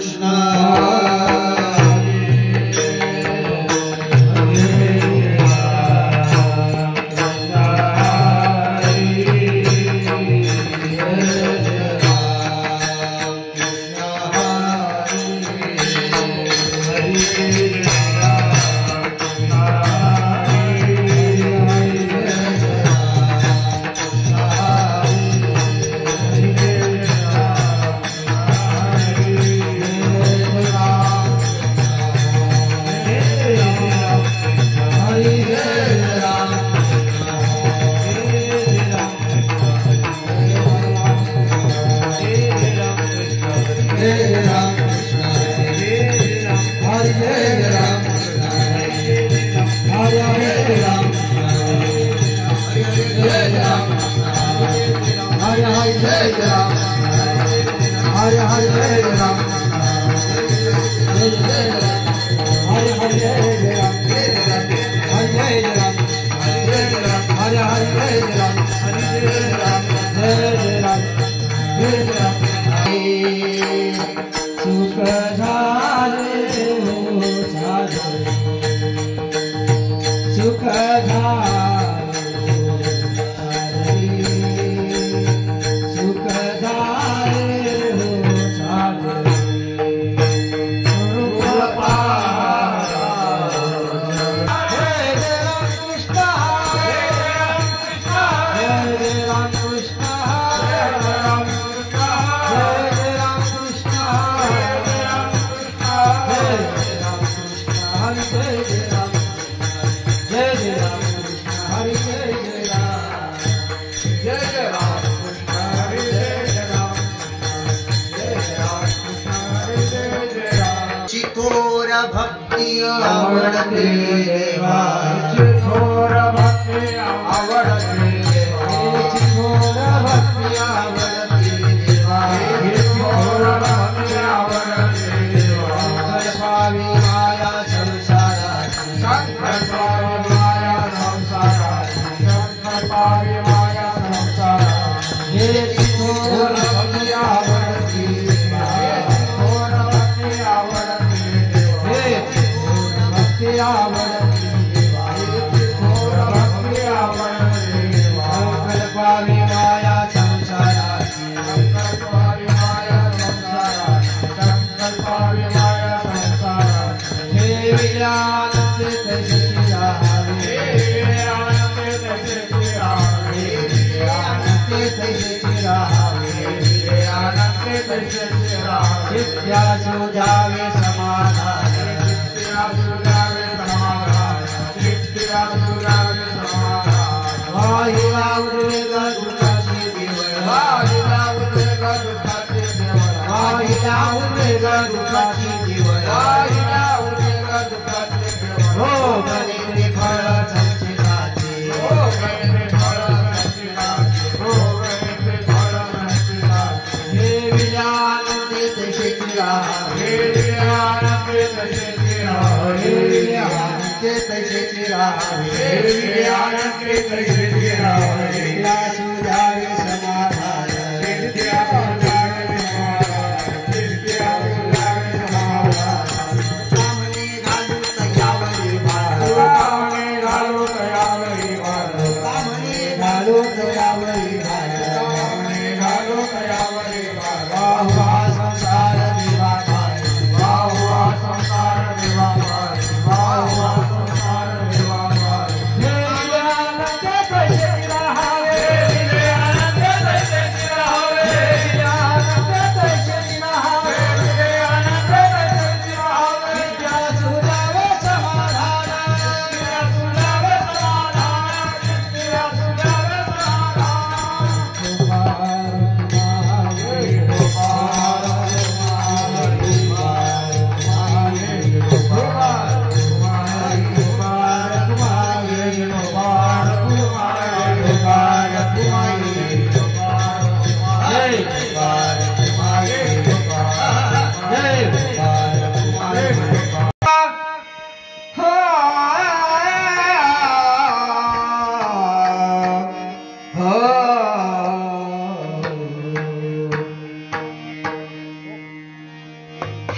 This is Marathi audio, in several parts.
संसार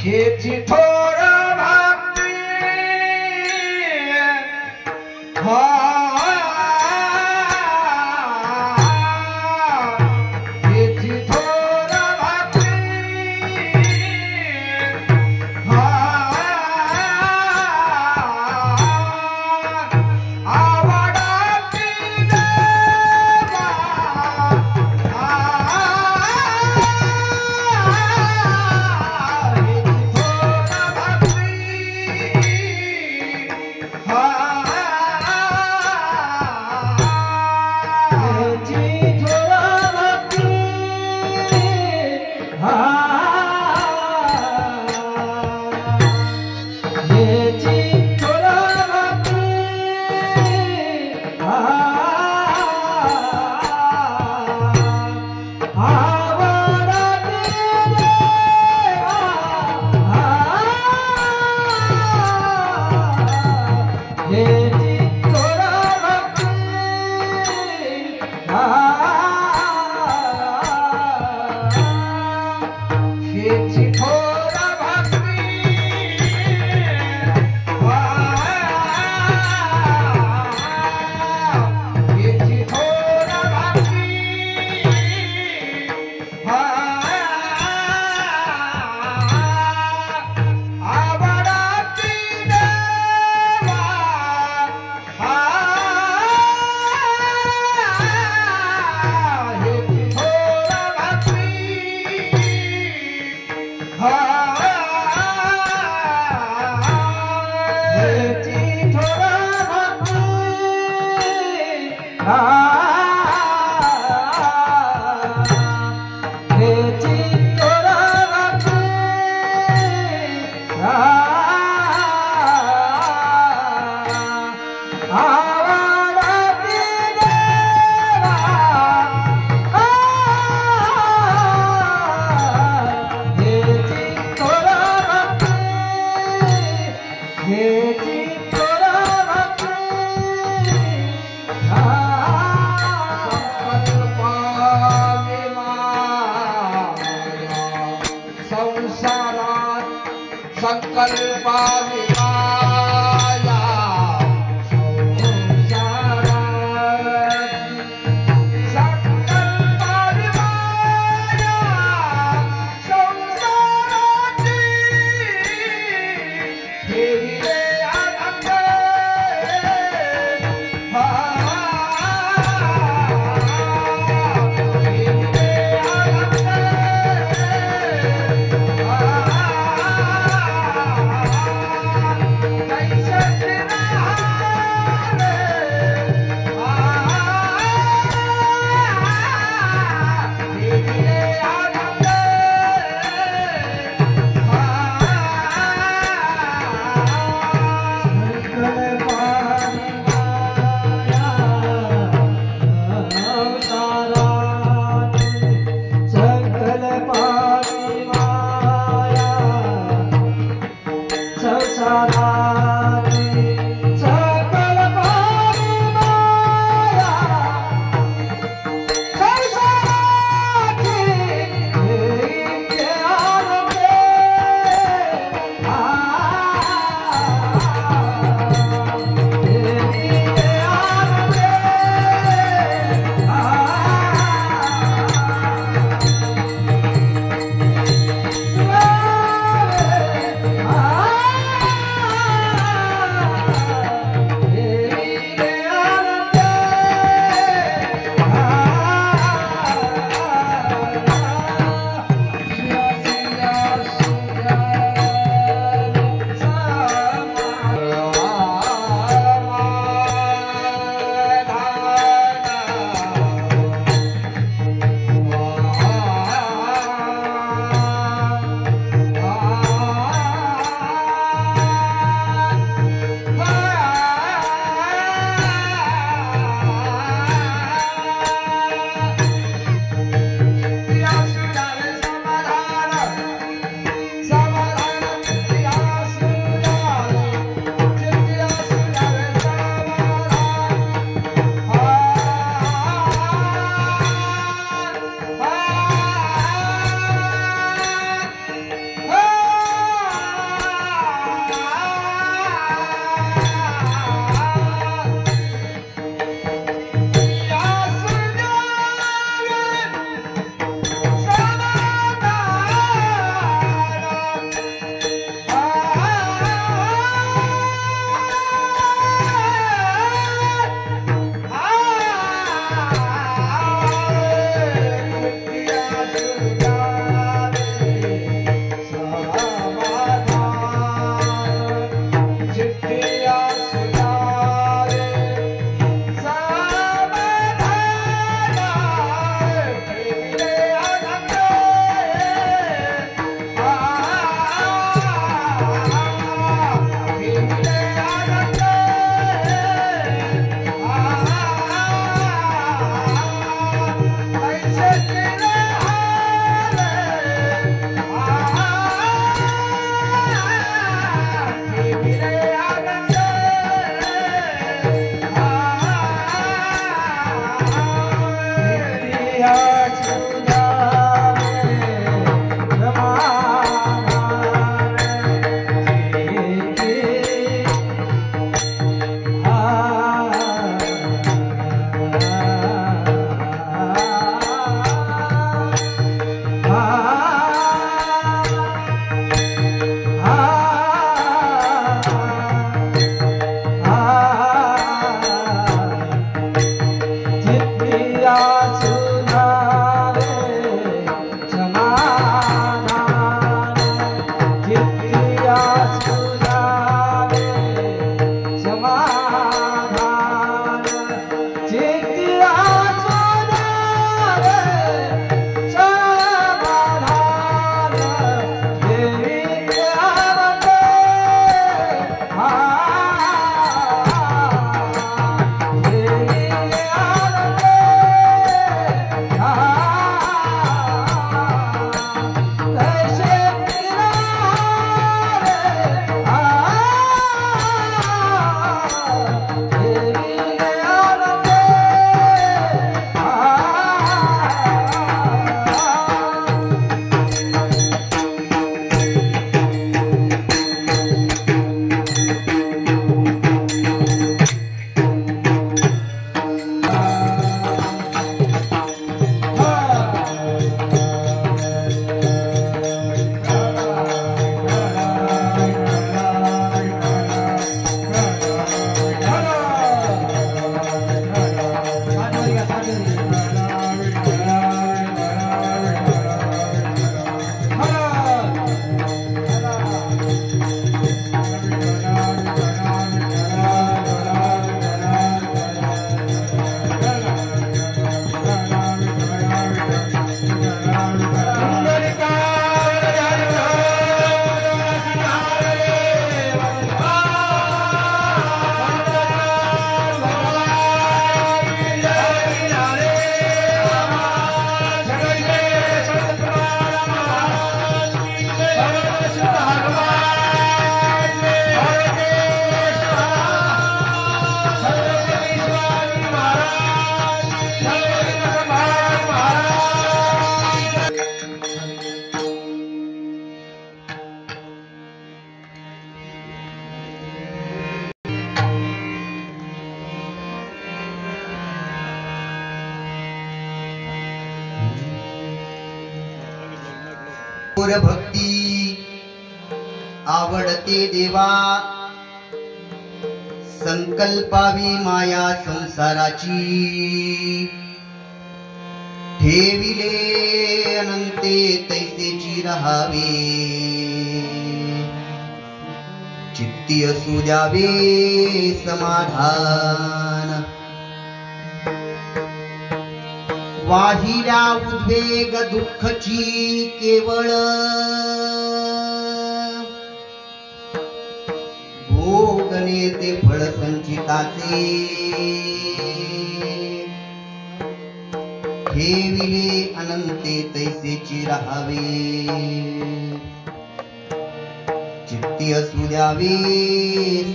हेची थोर भक्ती हेची थोर भक्ती आवडती देवा संकल्पा विमाया संकल्पा विमाया संसाराची हेविले आनंद हेविले आनंद घोर भक्ती आवडते देवा, संकल्पावी माया संसाराची, ठेविले अनंते तैसेची राहावे, चित्ती असू द्यावे समाधान, वाहिल्या उद्वेग दुःखची केवळ, भोगणे ते फळ संचिताचे, ठेविले अनंते तैसेची राहावे, चित्ती असू द्यावे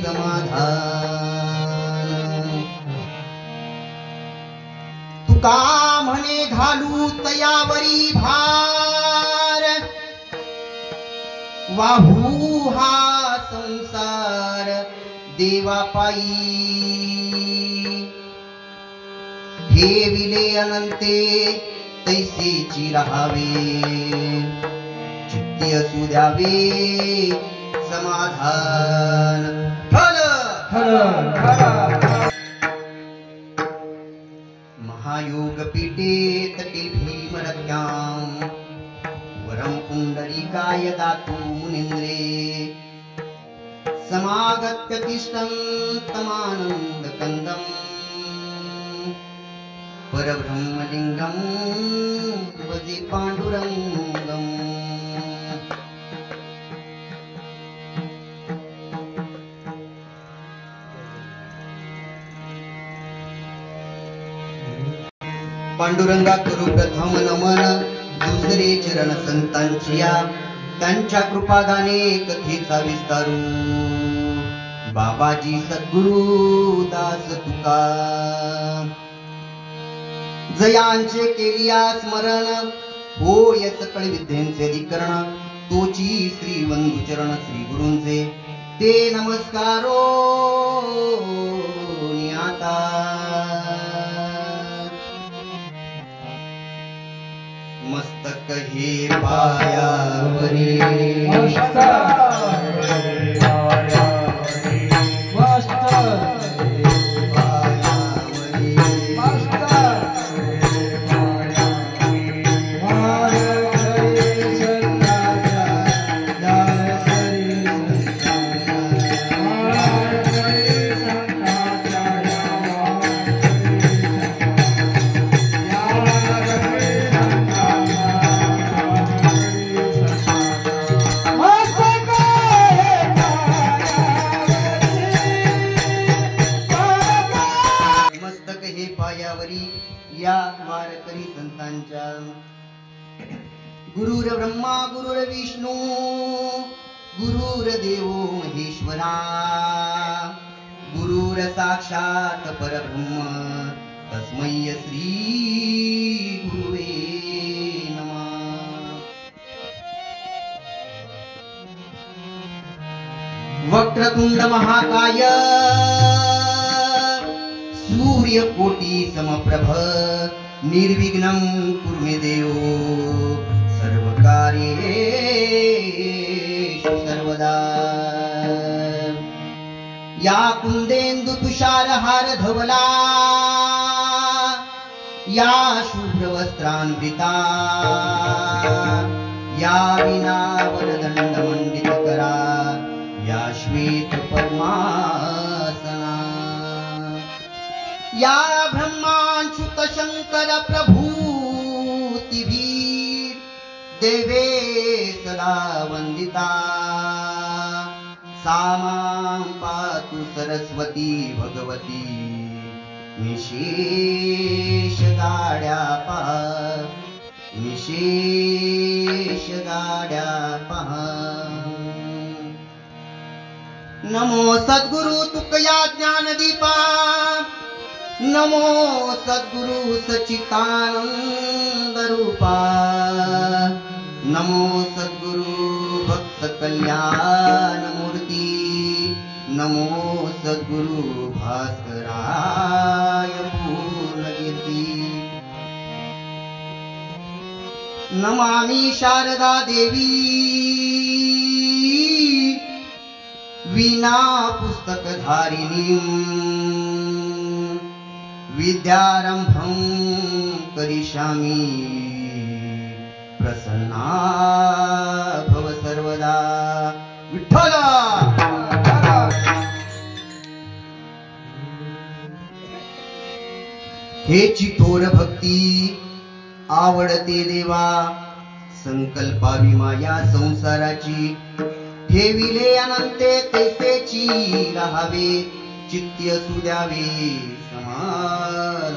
समाधान. तुका म्हणे घालू तयावरी भार, वाहू हा संसार देवापायी, ठेविले अनंते तैसेची राहावे, चित्ती असू द्यावे समाधान. महायोग पीठे तटे भीमरत्यां, वरं पुंडरीकाय दातु मुनीन्द्रे, समागत्य तिष्ठं तमानन्दकन्दं, परब्रह्मलिङ्गं भजे पाण्डुरङ्गम्. पांडुरंगा करू प्रथम नमन, दुसरे चरण संतांचिया, त्यांच्या कृपादाने कथेचा विस्तारू, बाबाजी सद्गुरु दास तुका, जयांचे केलिया स्मरण, होय सकळ विद्येंचे अधिकरण, तोची श्री वंदुचरण श्री गुरूंचे, ते नमस्कारो आता. मस्तक हे पायावरी, या वारकरी संतांच्या, गुरुर ब्रह्मा गुरुर विष्णू गुरुर देवो महेश्वरा, गुरुर साक्षात परब्रह्म, तस्मै श्री गुरुवे नमः. वक्रतुंड महाकाय, सूर्यकोटि समप्रभ, निर्विघ्नं कुरु मे देव, सर्वकार्येषु सर्वदा. या कुंदेन्दु तुषारहार धवला, या शुभ्रवस्त्रान्विता, या विना वरदंड मंडित करा, या श्वेत पद्मासना, या ब्रह्माच्युत शंकर प्रभूतिभीर देवे सदा वंदिता, सा मां पातु सरस्वती भगवती, निशेष गाड्या पहा, निशेष गाड्या पहा. नमो सद्गुरु तुकया ज्ञानदीपा, नमो सद्गुरु सच्चिदानंद रूपा, नमो सद्गुरु भक्त कल्याण मूर्ति, नमो सद्गुरु भास्कराय पूर्ण कीर्ति. नमामि शारदा देवी वीणा पुस्तकधारिणीं विद्यारंभं करिष्यामि प्रसन्ना भव सर्वदा विठ्ठल। हेची थोर भक्ती आवडते देवा, संकल्पावी माया संसाराची, ठेविले अनंते तेसेची राहावे, चित्य सुद्यावे समाधान।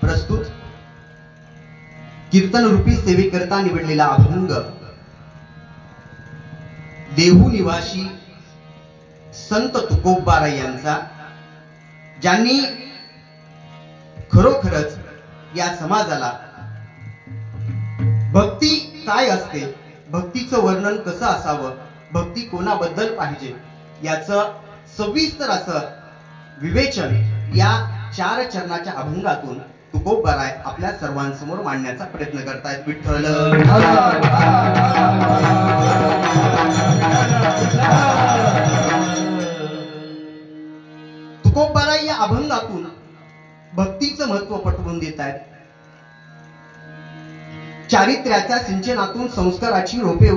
प्रस्तुत कीर्तन रूपी सेवेकरता निवडलेला अभंग देहू निवासी संत तुकोबाराय यांचा, ज्यांनी खरोखरच या समाजाला भक्ती काय असते, भक्तीचं वर्णन कसं असावं, भक्ती कोणाबद्दल पाहिजे याचं सविस्तर असं विवेचन या 4 चरणाच्या अभंगातून तुकोबाराय आपल्या सर्वांसमोर मांडण्याचा प्रयत्न करतायत। विठ्ठल तुकोबाराय या अभंगातून भक्तीचं महत्व पटवून देत आहेत। चारित्र्याच्या सिंचनातून संस्काराची रोपे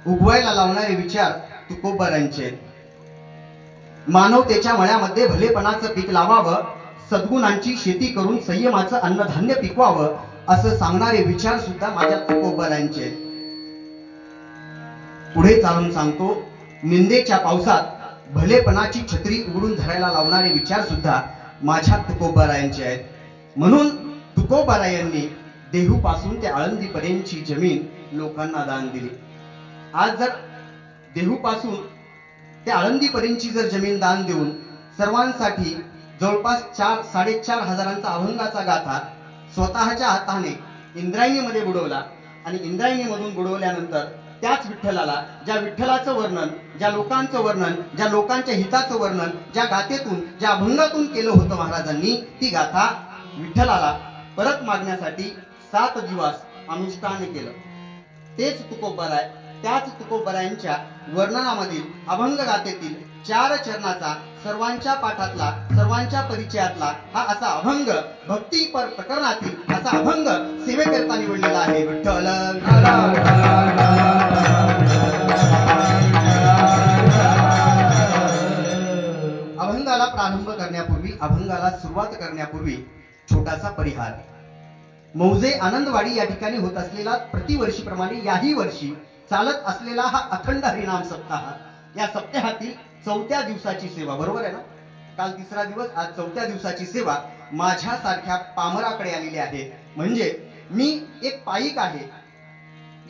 उगवायला लावणारे विचार तुकोबारायांचे। मानवतेच्या मळ्यामध्ये भलेपणाचं पीक लावावं, सद्गुणांची शेती करून संयमाचं अन्नधान्य पिकवावं असं सांगणारे विचार सुद्धा माझ्या तुकोबारायांचे। पुढे चालून सांगतो, निंदेच्या पावसात भलेपणाची छत्री उघडून धरायला लावणारे विचार सुद्धा माझ्या तुकोबारायांचे आहेत। म्हणून तुकोबारायांनी देहू पासून ते आळंदी पर्यंतची जमीन लोकांना दान दिली। आज जर देहू पासून ते आळंदी पर्यंतची जर जमीन दान देऊन सर्वांसाठी जवळपास 4-4.5 हजारांचा अभंगाचा गाथा स्वतःच्या हाताने इंद्रायणीमध्ये बुडवला आणि इंद्रायणीमधून बुडवल्यानंतर त्याच विठ्ठलाला, ज्या विठ्ठलाचं वर्णन, ज्या लोकांचं वर्णन, ज्या लोकांच्या हिताचं वर्णन ज्या गाथेतून, ज्या अभंगातून केलं होतं महाराजांनी, ती गाथा विठ्ठलाला परत मागण्यासाठी 7 दिवस अनुष्ठान केलं। तेच तुकोबाराय, त्याच तुकोबारायांच्या वर्णनामधील अभंग गाथेतील 4 चरणाचा सर्वांच्या पाठातला, सर्वांच्या परिचयातला हा असा अभंग, भक्ती प्रकरणातील असा अभंग सेवेकरता निवडलेला आहे। विठ्ठल अभंगाला प्रारंभ करण्यापूर्वी, अभंगाला सुरुवात करण्यापूर्वी छोटासा परिहार। मौजे आनंदवाडी या ठिकाणी होत असलेला प्रतिवर्षीप्रमाणे याही वर्षी चालत असलेला हा अखंड हरिनाम सप्ताह, या सप्ताहातील 4थ्या दिवसाची सेवा, बरोबर आहे ना? काल 3रा दिवस, आज 4थ्या दिवसाची सेवा माझ्यासारख्या पामराकडे आलेली आहे। म्हणजे मी एक पाईक आहे,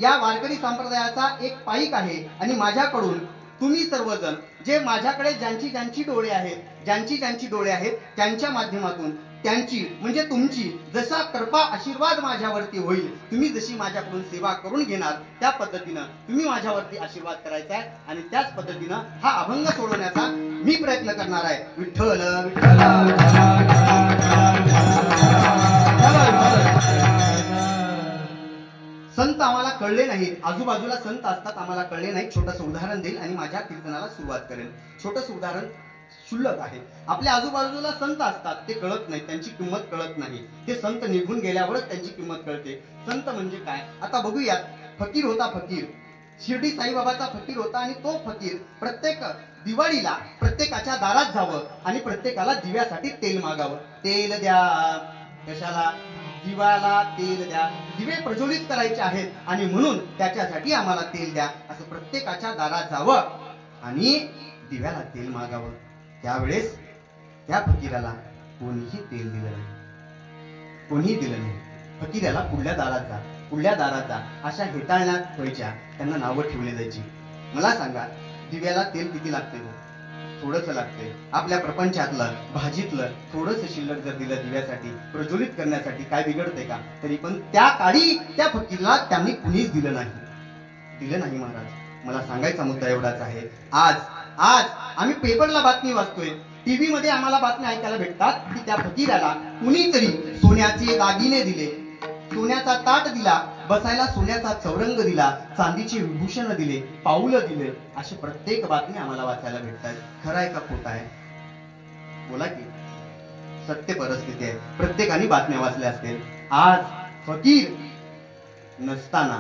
या वारकरी संप्रदायाचा एक पाईक आहे आणि माझ्याकडून तुम्ही सर्वजण जे माझ्याकडे ज्यांची डोळे आहेत, ज्यांची डोळे आहेत, त्यांच्या माध्यमातून त्यांची म्हणजे तुमची जसा कृपा आशीर्वाद माझ्यावरती होईल, तुम्ही जशी माझ्याकडून सेवा करून घेणार त्या पद्धतीनं तुम्ही माझ्यावरती आशीर्वाद करायचा आहे आणि त्याच पद्धतीनं हा अभंग सोडवण्याचा मी प्रयत्न करणार आहे। विठ्ठल संत आम्हाला कळले नाहीत, आजूबाजूला संत असतात, आम्हाला कळले नाहीत। छोटंसं उदाहरण देईल आणि माझ्या कीर्तनाला सुरुवात करेल। छोटंसं उदाहरण शुल्लक आहे। आपल्या आजूबाजूला संत असतात, ते कळत नाही, त्यांची किंमत कळत नाही। ते संत निघून गेल्यावरच त्यांची किंमत कळते। संत म्हणजे काय आता बघूयात। फकीर होता, फकीर शिर्डी साईबाबाचा फकीर होता आणि तो फकीर प्रत्येक दिवाळीला प्रत्येकाच्या दारात जावं आणि प्रत्येकाला दिव्यासाठी तेल मागावं। तेल द्या, कशाला? दिव्याला तेल द्या, दिवे प्रज्वलित करायचे आहेत आणि म्हणून त्याच्यासाठी आम्हाला तेल द्या, असं प्रत्येकाच्या दारात जावं आणि दिव्याला तेल मागावं। त्यावेळेस त्या फकीराला कोणीही तेल दिलं नाही, कोणीही दिलं नाही। फकीराला पुढल्या दारात जा अशा हेटाळण्यात व्हायच्या, त्यांना नावं ठेवली जायची। मला सांगा, दिव्याला तेल किती लागते? थोडंच लागते। आपल्या प्रपंचातलं, भाजीतलं थोडंसं शिल्लक जर दिलं दिव्यासाठी, प्रज्वलित करण्यासाठी, काय बिघडते का? तरी पण त्या काळी त्या फकीरला त्यांनी कुणीच दिलं नाही महाराज। मला सांगायचा मुद्दा एवढाच आहे। आज आम्ही पेपरला बातमी वाचतोय, टीव्ही मध्ये आम्हाला बातम्या ऐकायला भेटतात की त्या फकीराला कुणीतरी सोन्याचे दागिने दिले, सोन्याचा ताट दिला, बसायला सोन्याचा चौरंग दिला, चांदीचे विभूषण दिले, पाऊलं दिले. अशी प्रत्येक बातमी आम्हाला वाचायला भेटतात. खरं आहे का खोटं आहे? बोला की. सत्य परिस्थिती आहे. प्रत्येकाने बातम्या वाचल्या असतील. आज फकीर नसताना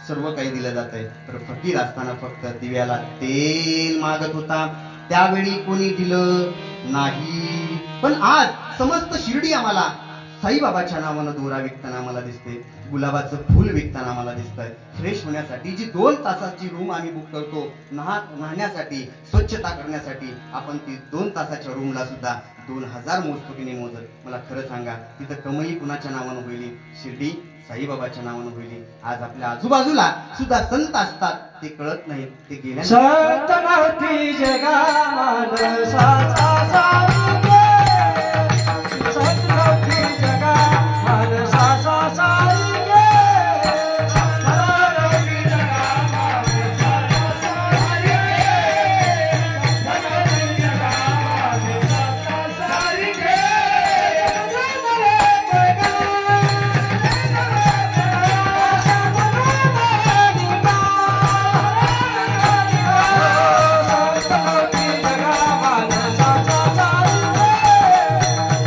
सर्व काही दिलं जात आहे, तर फकीर असताना फक्त दिव्याला तेल मागत होता. त्यावेळी कोणी दिलं नाही. पण आज समस्त शिर्डी आम्हाला साईबाबाच्या नावानं दोरा विकताना आम्हाला दिसते, गुलाबाचं फुल विकताना आम्हाला दिसतंय. फ्रेश होण्यासाठी जी 2 तासाची रूम आम्ही बुक करतो, न्हाण्यासाठी, स्वच्छता करण्यासाठी, आपण ती 2 तासाच्या रूमला सुद्धा 2000 मोजतो की नाही मोजत? मला खरं सांगा, तिथं कमाई कुणाच्या नावानं होईल? शिर्डी साईबाबाच्या नावानं होईल. आज आपल्या आजूबाजूला सुद्धा संत असतात, ते कळत नाही. ते गेल्या सतनावती जगा मानसाचा सारुगे, सतनावती जगा मानसाचा सारुगे, सतनावती जगा मानसाचा सारुगे,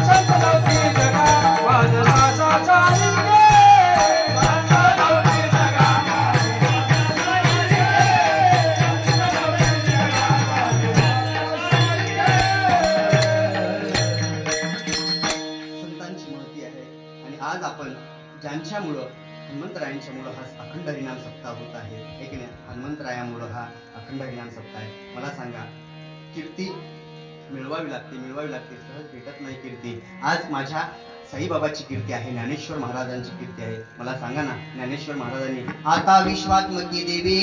सतनावती जगा मानसाचा सारुगे. आज आपण ज्यांच्यामुळं हनुमंतरायांच्यामुळं हा अखंड हरिनाम सप्ताह होत आहे, एक नाही, हनुमंतरायामुळं हा अखंड हरिनाम सप्ताह आहे. मला सांगा, कीर्ती मिळवावी लागते, सहज भेटत नाही कीर्ती. आज माझ्या साईबाबाची कीर्ती आहे, ज्ञानेश्वर महाराजांची कीर्ती आहे. मला सांगा ना, ज्ञानेश्वर महाराजांनी आता विश्वात्मकी देवे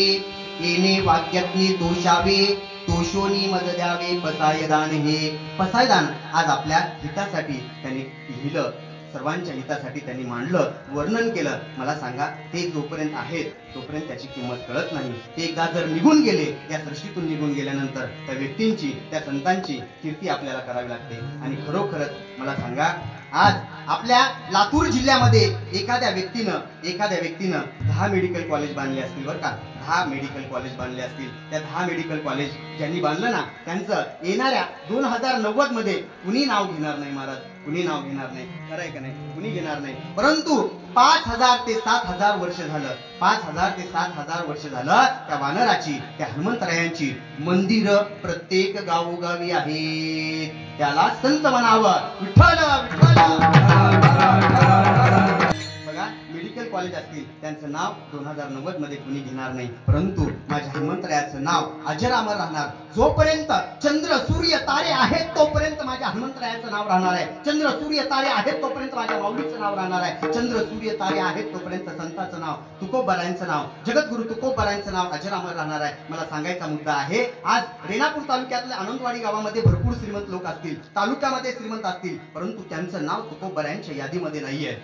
येणे वाक्यातनी तोषावे, तोषोनी मद द्यावे पसायदान. हे पसायदान आज आपल्या हितासाठी त्यांनी लिहिलं, सर्वांच्या हितासाठी त्यांनी मांडलं, वर्णन केलं. मला सांगा, ते जोपर्यंत आहेत तोपर्यंत त्याची किंमत कळत नाही. ते एकदा जर निघून गेले, या सृष्टीतून निघून गेल्यानंतर त्या व्यक्तींची, त्या संतांची कीर्ती आपल्याला करावी लागते. आणि खरोखरच मला सांगा, आज आपल्या लातूर जिल्ह्यामध्ये एखाद्या व्यक्तीनं 10 मेडिकल कॉलेज बांधले असतील बरं का, 10 मेडिकल कॉलेज बांधले असतील. त्या 10 मेडिकल कॉलेज ज्यांनी बांधलं ना, त्यांचं येणाऱ्या 2090 मध्ये कुणी नाव घेणार नाही महाराज, कुणी नाव घेणार नाही. खरं आहे का नाही? कुणी घेणार नाही. परंतु 5000 ते 7000 वर्ष झालं, 5000 ते 7000 वर्ष झालं त्या वानराची, त्या हनुमंतरायांची मंदिरं प्रत्येक गावोगावी आहेत. त्याला संत म्हणावं, विठ्ठल विठ्ठल. बघा, मेडिकल कॉलेज असतील, त्यांचं नाव 2090 मध्ये कुणी घेणार नाही. परंतु माझ्या हनुमंतरायाचं नाव अजरामर राहणार. जोपर्यंत चंद्र सूर्य तारे आहेत तोपर्यंत माझ्या हनुमंतरायाचं नाव राहणार आहे. चंद्र सूर्य तारे आहेत तोपर्यंत माझ्या माऊलीचं नाव राहणार आहे. चंद्र सूर्य तारे आहेत तोपर्यंत संतांचं नाव, तुकोबरायांचं नाव, जगद्गुरु तुकोबरायांचं नाव अजरामर राहणार आहे. मला सांगायचा मुद्दा आहे, आज रेणापूर तालुक्यातल्या आनंदवाडी गावामध्ये भरपूर श्रीमंत लोक असतील, तालुक्यामध्ये श्रीमंत असतील, परंतु त्यांचं नाव तुकोबरायांच्या यादीमध्ये नाहीये.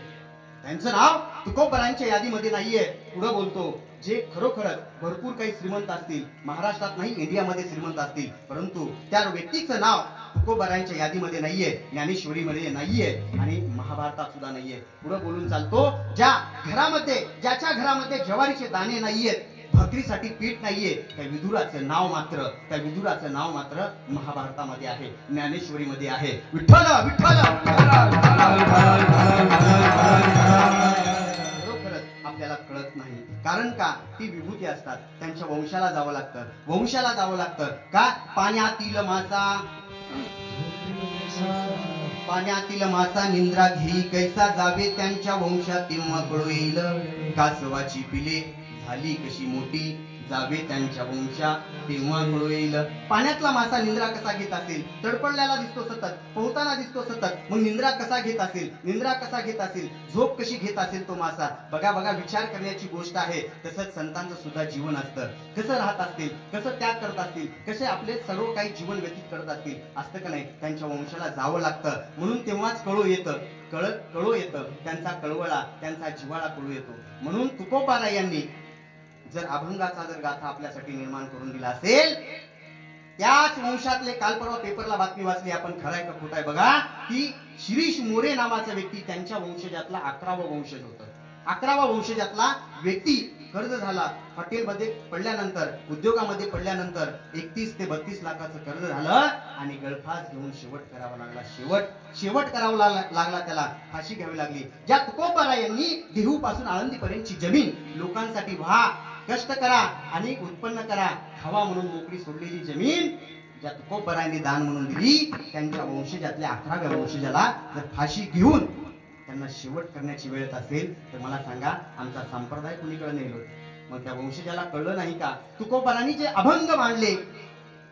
त्यांचं नाव तुकोबरायांच्या यादीमध्ये नाहीये. पुढे बोलतो, जे खरोखरच भरपूर काही श्रीमंत असतील, महाराष्ट्रात नाही इंडियामध्ये श्रीमंत असतील, परंतु त्या व्यक्तीचं नाव तुकोबरायांच्या यादीमध्ये नाहीये, ज्ञानेश्वरीमध्ये नाहीये आणि महाभारतात सुद्धा नाहीये. पुढे बोलून चालतो, ज्याच्या घरामध्ये ज्वारीचे दाणे नाहीयेत, भाकरीसाठी पीठ नाहीये, त्या विदुराचं नाव मात्र महाभारतामध्ये आहे, ज्ञानेश्वरीमध्ये आहे. विठ्ठल विठ्ठल. खरोखरच आपल्याला कळत नाही. कारण का? ती विभूती असतात, त्यांच्या वंशाला जावं लागतं. का? पाण्यातील मासा निंद्रा घेई कैसा जावे त्यांच्या वंशात, तेव्हा कळू येईल कासवाची पिले झाली कशी मोठी, जावे त्यांच्या वंशा तेव्हा कळू येईल. पाण्यातला मासा निंद्रा कसा घेत असेल? तडपडलेला दिसतो सतत, पोहताना दिसतो सतत, मग निंद्रा कसा घेत असेल? झोप कशी घेत असेल तो मासा? बघा, विचार करण्याची गोष्ट आहे. तसंच संतांचं सुद्धा जीवन असतं. कसं राहत असतील, कसं त्याग करत असतील, कसे आपले सर्व काही जीवन व्यतीत करत असतील, असतं का नाही? त्यांच्या वंशाला जावं लागतं, म्हणून तेव्हाच कळू येतं त्यांचा कळवळा, त्यांचा जिव्हाळा कळू येतो. म्हणून तुकोबारायांनी जर अभंगाचा गाथा आपल्यासाठी निर्माण करून दिला असेल, त्याच वंशातले, काल परवा पेपरला बातमी वाचली आपण, खरंय का खोटाय बघा, की शिरीष मोरे नावाचा व्यक्ती त्यांच्या वंशजातला 11वा वंशज होतं. 11वा वंशजातला व्यक्ती कर्ज झाला. हॉटेलमध्ये पडल्यानंतर, उद्योगामध्ये पडल्यानंतर 31 ते 32 लाखाचं कर्ज झालं आणि गळफास घेऊन शेवट करावा लागला. शेवट करावा लागला, त्याला फाशी घ्यावी लागली. ज्या तुकोबराय यांनी देहू पासून आळंदीपर्यंतची जमीन लोकांसाठी व्हा, कष्ट करा आणि उत्पन्न करा, खावा म्हणून मोकळी सोडलेली जमीन ज्या तुकोबरायांनी दान म्हणून दिली, त्यांच्या वंशजातल्या 11व्या वंशजाला जर फाशी घेऊन त्यांना शेवट करण्याची वेळ येत असेल तर मला सांगा, आमचा संप्रदाय कुणीकडे नेलो? मग त्या वंशजाला कळलं नाही का? तुकोबरांनी जे अभंग मांडले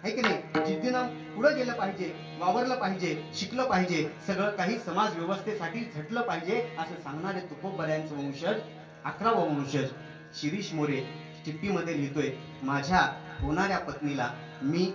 है की नाही, जिद्दीनं पुढे गेलं पाहिजे, वावरलं पाहिजे, शिकलं पाहिजे, सगळं काही समाज व्यवस्थेसाठी झटलं पाहिजे असं सांगणारे तुकोबरायांचं वंशज 11वा वंशज शिरीष मोरे चिठ्ठीमध्ये लिहितोय, माझ्या होणाऱ्या पत्नीला मी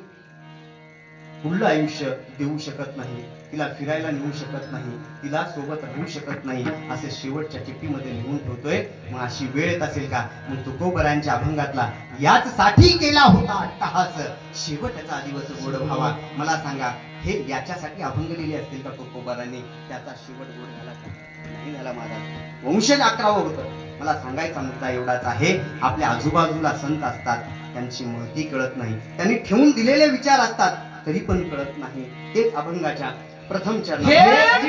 पुढलं आयुष्य देऊ शकत नाही, तिला फिरायला नेऊ शकत नाही, तिला सोबत राहू शकत नाही असे शेवटच्या चिठ्ठीमध्ये लिहून ठेवतोय. मग अशी वेळ येत असेल का? मग तुकोबरायांच्या अभंगातला याच साठी केला होता अट्टहास, शेवटचा दिवस गोड व्हावा. मला सांगा, हे याच्यासाठी अभंग लिहिले असतील का तुकोबरांनी? त्याचा शेवट गोड झाला का? नाही झाला महाराज. वंशज 11वं होतं. मला सांगायचा मुद्दा एवढाच आहे, आपल्या आजूबाजूला संत असतात, त्यांची महती कळत नाही, त्यांनी ठेवून दिलेले विचार असतात तरी पण कळत नाही. तेच अभंगाच्या प्रथम चरणात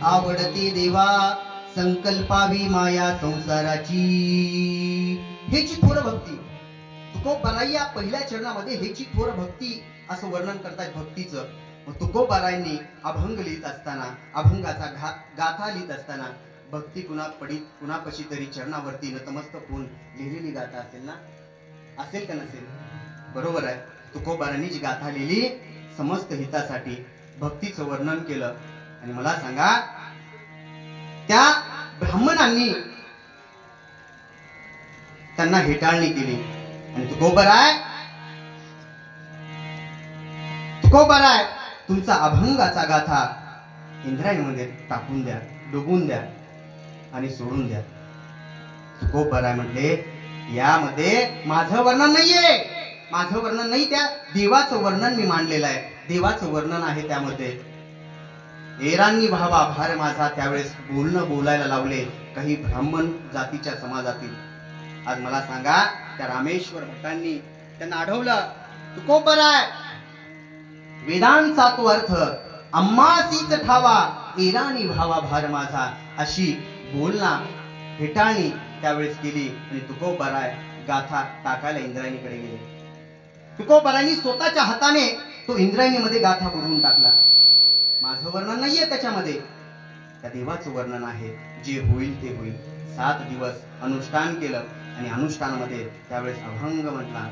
आवडते देवा संकल्पावी माया संसाराची. हेची थोर भक्ती तुकोबराय या पहिल्या चरणामध्ये हेची थोर भक्ती असं वर्णन करतात भक्तीचं. तुकोबरायांनी अभंग लिहित असताना, अभंगाचा गाथा लिहित असताना भक्ती कुणापाशी तरी चरणावरती नतमस्तक होऊन लिहिलेली गाथा असेल ना? असेल का नसेल? बरोबर आहे. तुकोबरायांनी जी गाथा लिहिली समस्त हितासाठी भक्तीचं वर्णन केलं. आणि मला सांगा, त्या ब्राह्मणांनी त्यांना हेटाळणी केली आणि तुकोबराय तुमचा अभंगाचा गाथा इंद्रायणीमध्ये टाकून द्या, डुबून द्या आणि सोडून द्या. तुकोबराय म्हटले, यामध्ये माझं वर्णन नाहीये, माझं वर्णन नाही, त्या देवाचं वर्णन मी मांडलेलं आहे. देवाचं वर्णन आहे त्यामध्ये. एरांनी भावा भार माझा, त्यावेळेस बोलायला लावले काही ब्राह्मण जातीच्या समाजातील. आज मला सांगा, त्या रामेश्वर भट्टांनी त्यांना आढळलं, तुकोबराय वेदांचा तो अर्थ अम्मासीच ठावा, एराणी भावा भार माझा, अशी बोलना हेटाळणी त्यावेळेस केली. आणि तुकोबराय गाथा टाकायला इंद्रायणीकडे गेले. तुकोबरायांनी स्वतःच्या हाताने तो इंद्रायणीमध्ये गाथा बुडवून टाकला. माझं वर्णन नाहीये त्याच्यामध्ये. त्या देवाचं वर्णन आहे. जे होईल ते होईल. 7 दिवस अनुष्ठान केलं आणि अनुष्ठानामध्ये त्यावेळेस अभंग म्हटला,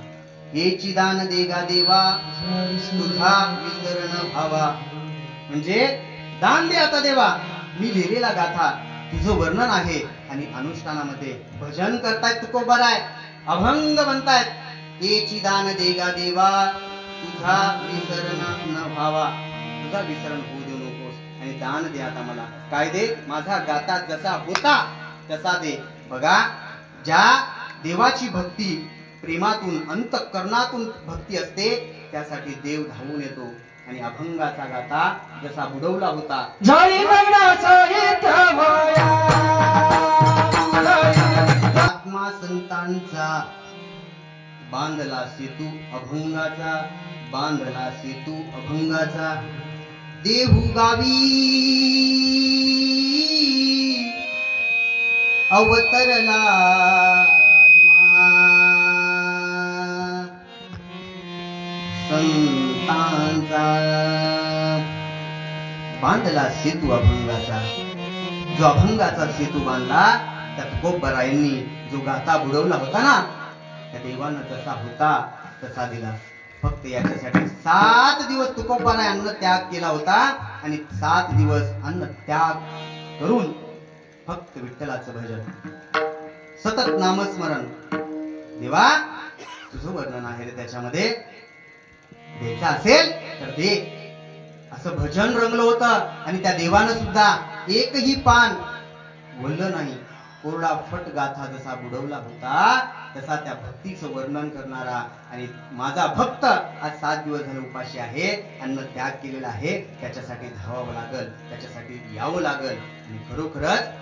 हेची दान देगा देवा तुझा विसरण भावा. म्हणजे दान दे आता देवा, मी लिहिलेला गाथा तुझं वर्णन आहे. आणि अनुष्ठानामध्ये भजन करतायत तुकोबाराय, अभंग म्हणतायत, हेची दान देगा देवा तुझा विसरण न भावा. तुझा विसरण होऊ देऊ नकोस आणि दान दे आता मला. काय दे? माझा गाथा जसा होता तसा दे. बघा, ज्या देवाची भक्ती प्रेमातून अंतःकरणातून भक्ती असते त्यासाठी देव धावून येतो. आणि अभंगाचा गाथा जसा बुडवला होता, झाली लग्नाचा इथं आत्मा संतांचा बांधला सेतू अभंगाचा, बांधला सेतू अभंगाचा. देहू गावी अवतरला संतांचा, बांधला सेतू अभंगाचा. जो अभंगाचा सेतू बांधला त्या तुकोबरायांनी जो गाथा बुडवला होता ना, त्या देवानं जसा होता तसा दिला. फक्त याच्यासाठी 7 दिवस तुकोबाराय अन्न त्याग केला होता आणि 7 दिवस अन्न त्याग करून फक्त विठ्ठलाचं भजन, सतत नामस्मरण. देवा तुझं वर्णन आहे रे त्याच्यामध्ये, द्यायचं असेल तर दे. असं भजन रंगलं होतं. आणि त्या देवानं सुद्धा एकही पान बोललं नाही. कोरडा फट गाथा जसा बुडवला होता तसा त्या भक्तीचं वर्णन करणारा. आणि माझा भक्त आज 7 दिवस झाले उपाशी आहे, अन्न त्याग केलेला आहे, त्याच्यासाठी धावावं लागल, त्याच्यासाठी यावं लागल. आणि खरोखरच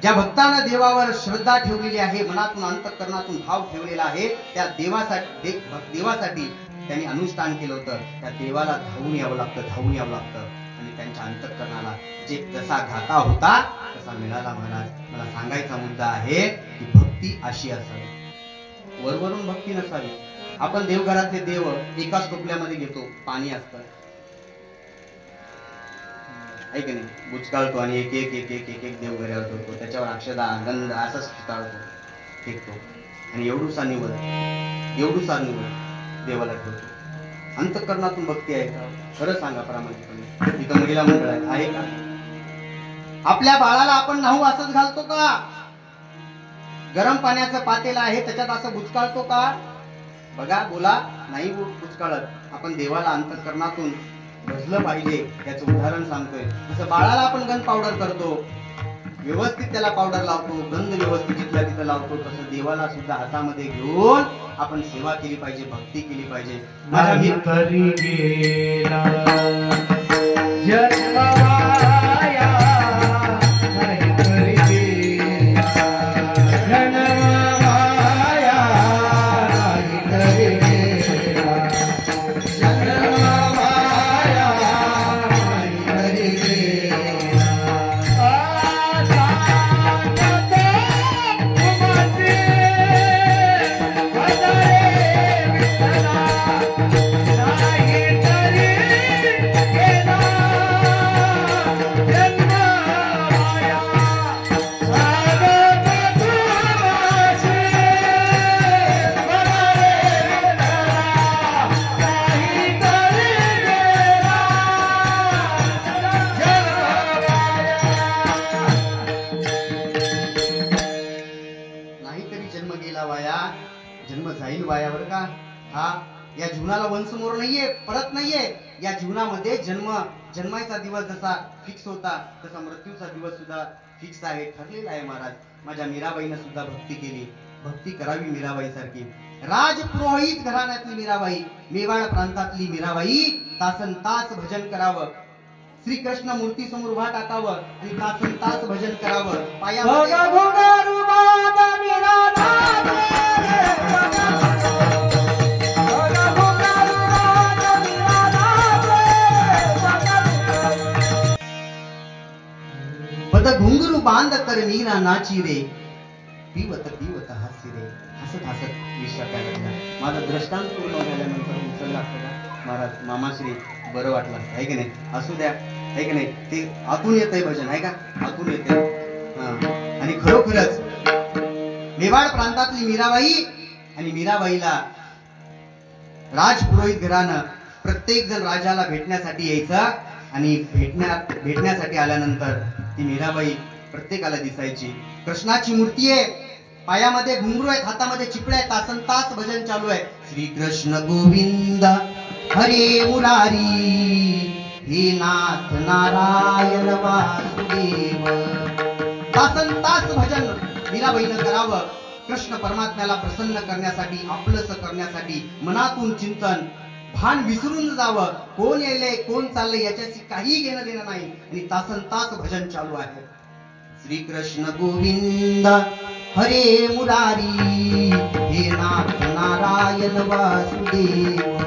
ज्या भक्तानं देवावर श्रद्धा ठेवलेली आहे, मनातून अंतःकरणातून भाव ठेवलेला आहे, त्या देवासाठी त्यांनी अनुष्ठान केलं होतं. त्या देवाला धावून यावं लागतं, धावून यावं लागतं. आणि त्यांच्या अंतःकरणाला जे जसा घाता होता तसा मिळाला. महाराज, मला सांगायचा मुद्दा आहे की भक्ती अशी असावी, वरवरून भक्ती नसावी. आपण देवघरातले देव एकाच टोपल्यामध्ये घेतो, पाणी असतं आहे की नाही, बुचकाळतो आणि एक एक एक एक एक एक देवघरावर ठेवतो, त्याच्यावर अक्षदा गंध असंच टाळतो, फेकतो आणि एवढूसा निवड देवाला ठेवतो. अंतःकरणातून भक्ती आहे का? खरं सांगा प्रामाणिकपणे. इथं महिला मंडळ आहे का? आपल्या बाळाला आपण न्हाऊ असंच घालतो का? गरम पाण्याचं पातेलं आहे त्याच्यात असं बुचकाळतो का? बघा, बोला. नाही बुचकाळत. आपण देवाला अंतःकरणातून भजलं पाहिजे याचं उदाहरण सांगतोय. जसं बाळाला आपण गंध पावडर करतो, व्यवस्थित त्याला पावडर लावतो, गंध व्यवस्थित जिथल्या तिथं लावतो, तसं देवाला सुद्धा हातामध्ये घेऊन आपण सेवा केली पाहिजे, भक्ती केली पाहिजे. या जीवनाला वंशमोर नाहीये, परत नाहीये. या जीवनामध्ये जन्माचा दिवस जसा फिक्स होता तसा मृत्यूचा दिवस सुद्धा फिक्स आहे, ठरलेला आहे. महाराज, माझ्या मीराबाईनं सुद्धा भक्ती केली. भक्ती करावी मीराबाई सारखी. राजपुरोहित घराण्यातली मीराबाई, मेवाड प्रांतातली मीराबाई, तासन तास भजन करावं, श्रीकृष्ण मूर्ती समोर उभा टाकावं आणि तासन तास भजन करावं. घुंगरू बांध कर मीरा नाची रे, पिवत पिवत हास्य रे. हसत हसत विश्वास लागला. माझा दृष्टांत पूर्ण झाल्यानंतर उचलला असता का महाराज, मामाश्री बरं वाटलं आहे की नाही? असू द्या. आहे का नाही? ते आतून येतंय भजन, आहे का? आतून येतंय. आणि खरोखरच मेवाड प्रांतातली मीराबाई आणि मीराबाईला राजपुरोहित घरानं प्रत्येक जण राजाला भेटण्यासाठी यायचा आणि भेटण्यासाठी आल्यानंतर ती मीराबाई प्रत्येकाला दिसायची. कृष्णाची मूर्ती आहे, पायामध्ये घुंगरू आहेत, हातामध्ये चिपळे आहेत, तासन तास भजन चालू आहे. श्री कृष्ण गोविंद हरे मुरारी हे नाथ नारायण वासुदेव. तासन तास भजन मीराबाईनं करावं, कृष्ण परमात्म्याला प्रसन्न करण्यासाठी, आपलंसं करण्यासाठी. मनातून चिंतन, भान विसरून जावं, कोण यायलंय कोण चाललंय याच्याशी काही घेणं देणं नाही, आणि तासन तास भजन चालू आहे. श्री कृष्ण गोविंद हरे मुरारी हे नाथ नारायण वासुदेव.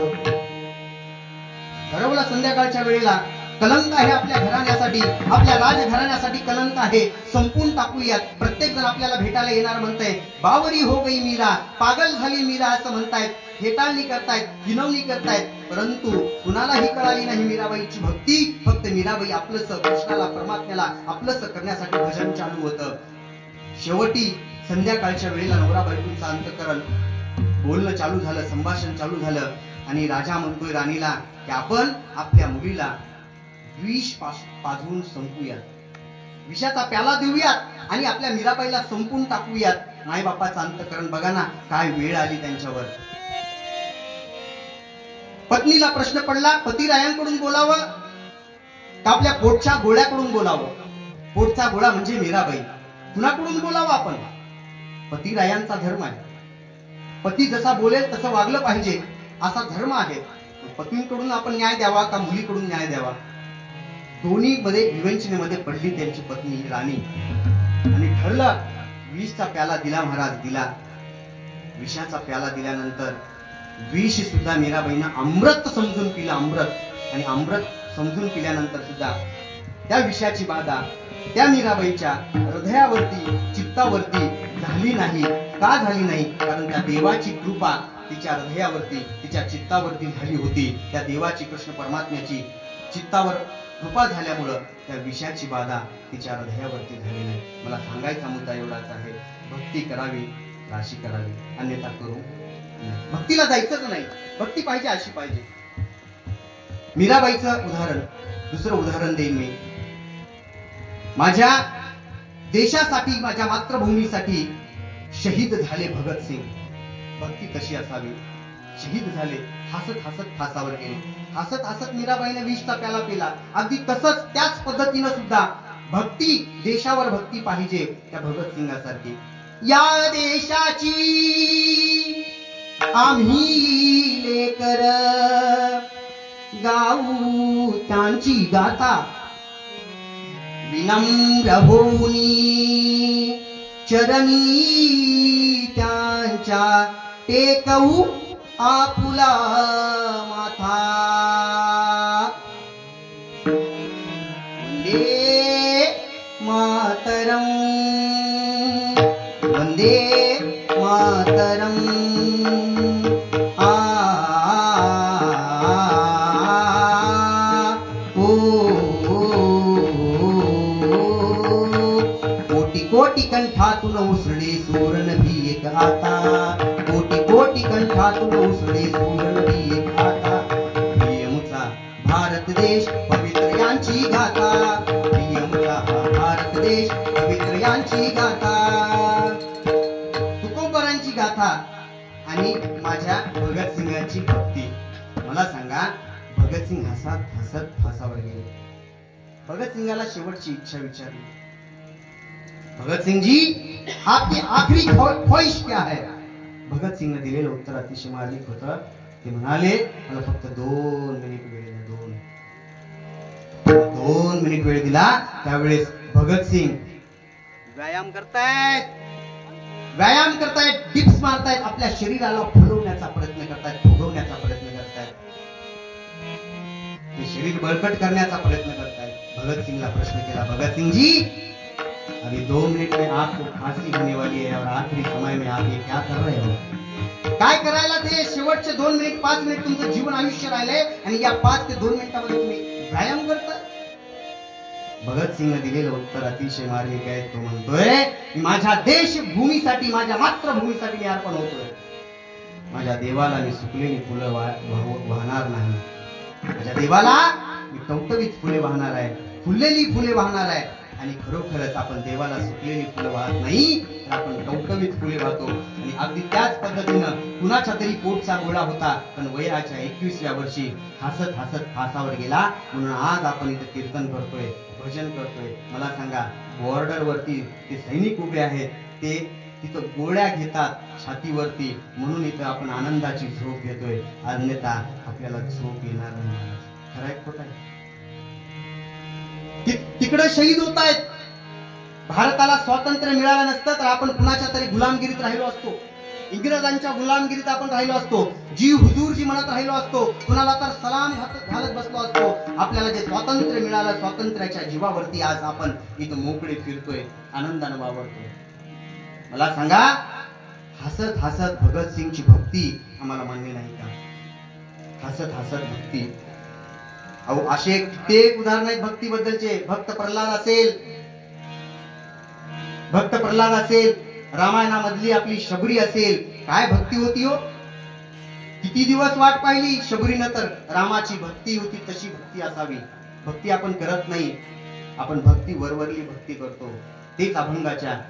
ठरवलं संध्याकाळच्या वेळेला कलंक आहे आपल्या घराण्यासाठी, आपल्या राजघराण्यासाठी कलंक आहे, संपून टाकूयात. प्रत्येक जण आपल्याला भेटायला येणार म्हणताय. बावरी हो गई मीरा, पागल झाली मीरा असं म्हणतायत, हेटाळणी करतायत, हिनवणी करतायत. परंतु कुणालाही कळाली नाही मीराबाईची भक्ती. फक्त मीराबाई आपलंसं कृष्णाला परमात्म्याला आपलंसं करण्यासाठी भजन चालू होतं. शेवटी संध्याकाळच्या वेळेला नवरा बायकोचं अंतःकरण बोलणं चालू झालं, संभाषण चालू झालं, आणि राजा म्हणतोय राणीला की आपण आपल्या मुलीला विष पाजवून संपूयात, विषाचा प्याला देऊयात आणि आपल्या मीराबाईला संपून टाकूयात. मायबापाचं अंतःकरण बघा ना, काय वेळ आली त्यांच्यावर. पत्नीला प्रश्न पडला, पतिरायांकडून बोलावं का आपल्या पोटच्या गोळ्याकडून बोलावं? पोटचा गोळा म्हणजे मीराबाई, कुणाकडून बोलावं आपण? पतिरायांचा धर्म आहे, पती जसा बोलेल तसं वागलं पाहिजे असा धर्म आहे. पत्नीकडून आपण न्याय द्यावा का मुलीकडून न्याय द्यावा? दोन्ही मध्ये विवंचनेमध्ये पडली त्यांची पत्नी राणी, आणि ठरलं विषचा प्याला दिला महाराज, दिला. विषाचा प्याला दिल्यानंतर विष सुद्धा मीराबाईनं अमृत समजून पिलं, अमृत. आणि अमृत समजून पिल्यानंतर सुद्धा त्या विषाची बाधा त्या मीराबाईच्या हृदयावरती, चित्तावरती झाली नाही. का झाली नाही? कारण त्या देवाची कृपा तिच्या हृदयावरती, तिच्या चित्तावरती झाली होती. त्या देवाची, कृष्ण परमात्म्याची चित्तावर कृपा झाल्यामुळं त्या विषयाची बाधा तिच्या हृदयावरती झाली नाही. मला सांगायचा मुद्दा एवढाच आहे, भक्ती करावी, राशी करावी, अन्यथा करू नाही. भक्तीला जायचंच नाही, भक्ती पाहिजे अशी पाहिजे. मीराबाईचं उदाहरण, दुसरं उदाहरण देईन मी. माझ्या देशासाठी, माझ्या मातृभूमीसाठी शहीद झाले भगतसिंग. भक्ती कशी असावी? शहीद झाले, हसत हसत फासावर गेले. हसत हसत मीराबाईने विषचा प्याला पिला. अगदी तसंच त्याच पद्धतीनं सुद्धा भक्ती, देशावर भक्ती पाहिजे त्या भगतसिंगासारखी. या देशाची आम्ही लेकर गाऊ त्यांची गाथा, विनम्र होऊनी चरणी त्यांच्या टेकवू आपुला माथा. वंदे मातरम, वंदे मातरम. कोटी कंठातून उसळे सुवर्ण भी एक आता, कोटी कोटी कंठातून उसळे सुवर्ण भी एक आता. प्रियमुचा भारत देश पवित्र यांची गाथा, प्रियमुचा भारत देश पवित्र यांची गाथा. तुकोबरांची गाथा आणि माझ्या भगतसिंगाची भक्ती. मला सांगा, भगतसिंग हसत हसत फासावर गेले. भगतसिंगाला शेवटची इच्छा विचारली, भगत सिंह जी आपकी आखिरी ख्वाहिश क्या है? भगत सिंह ने दिलेलं उत्तर अतिशय मार्मिक होतं. ते म्हणाले, मला फक्त 2 मिनिट वेळ द्या. 2 मिनिट वेळ दिला. त्यावेळेस भगत सिंग व्यायाम करतायत, डिप्स मारतायत, आपल्या शरीराला फुलवण्याचा प्रयत्न करतायत, फुगवण्याचा प्रयत्न करतायत, ते शरीर बळकट करण्याचा प्रयत्न करतायत. भगत सिंगला प्रश्न केला, भगत सिंग जी अभी 2 मिनट में आपको फांसी होने वाली है और आखिरी समय में आप ये क्या कर रहे हो? काय करायला ते शेवटचे 2 मिनिट 5 मिनिट तुमचं जीवन आयुष्य राहिलंय आणि या 5 ते 2 मिनिटांमध्ये तुम्ही व्यायाम करता. भगतसिंगने दिलेलं उत्तर अतिशय मार्मिक आहे. तो म्हणतोय मी माझ्या देशभूमीसाठी, माझ्या मातृभूमीसाठी मी अर्पण होतोय. माझ्या देवाला मी सुकलेली फुलं वाहणार नाही. माझ्या देवाला मी टवटवीत फुले वाहणार आहे, फुललेली फुले वाहणार आहे. आणि खरोखरच आपण देवाला सुकलेली फुलं वाहत नाही, तर आपण टवटवीत फुले वाहतो. आणि अगदी त्याच पद्धतीनं कुणाच्या तरी पोटचा गोळा होता, पण वयाच्या 21व्या वर्षी हसत हसत फासावर गेला. म्हणून आज आपण इथं कीर्तन करतोय, भजन करतोय. मला सांगा, बॉर्डरवरती ते सैनिक उभे आहेत, ते तिथं गोळ्या घेतात छातीवरती, म्हणून इथं आपण आनंदाची झोप घेतोय. अन्यथा आपल्याला झोप येणार नाही. खरंय खोट आहे? तिकडे शहीद होत आहेत. भारताला स्वातंत्र्य मिळालं नसतं तर आपण कुणाच्या तरी गुलामगिरीत राहिलो असतो, इंग्रजांच्या गुलामगिरीत आपण राहिलो असतो, जी हुजूरजी म्हणत राहिलो असतो, कुणाला तर सलाम घालत बसलो असतो. आपल्याला जे स्वातंत्र्य मिळालं, स्वातंत्र्याच्या जीवावरती आज आपण इथं मोकळे फिरतोय, आनंदाने वावरतोय. मला सांगा, हसत हसत भगतसिंगची भक्ती आम्हाला मान्य नाही का? हसत हसत भक्ती. अहो, असे कित्येक उदाहरण आहेत भक्तीबद्दलचे. भक्त प्रल्हाद असेल, रामायणामधली आपली शबरी असेल. काय भक्ती होती हो! किती दिवस वाट पाहिली शबरीनं, तर रामाची भक्ती होती तशी भक्ती असावी. भक्ती आपण करत नाही, आपण भक्ती वरवरली भक्ती करतो. तेच अभंगाच्या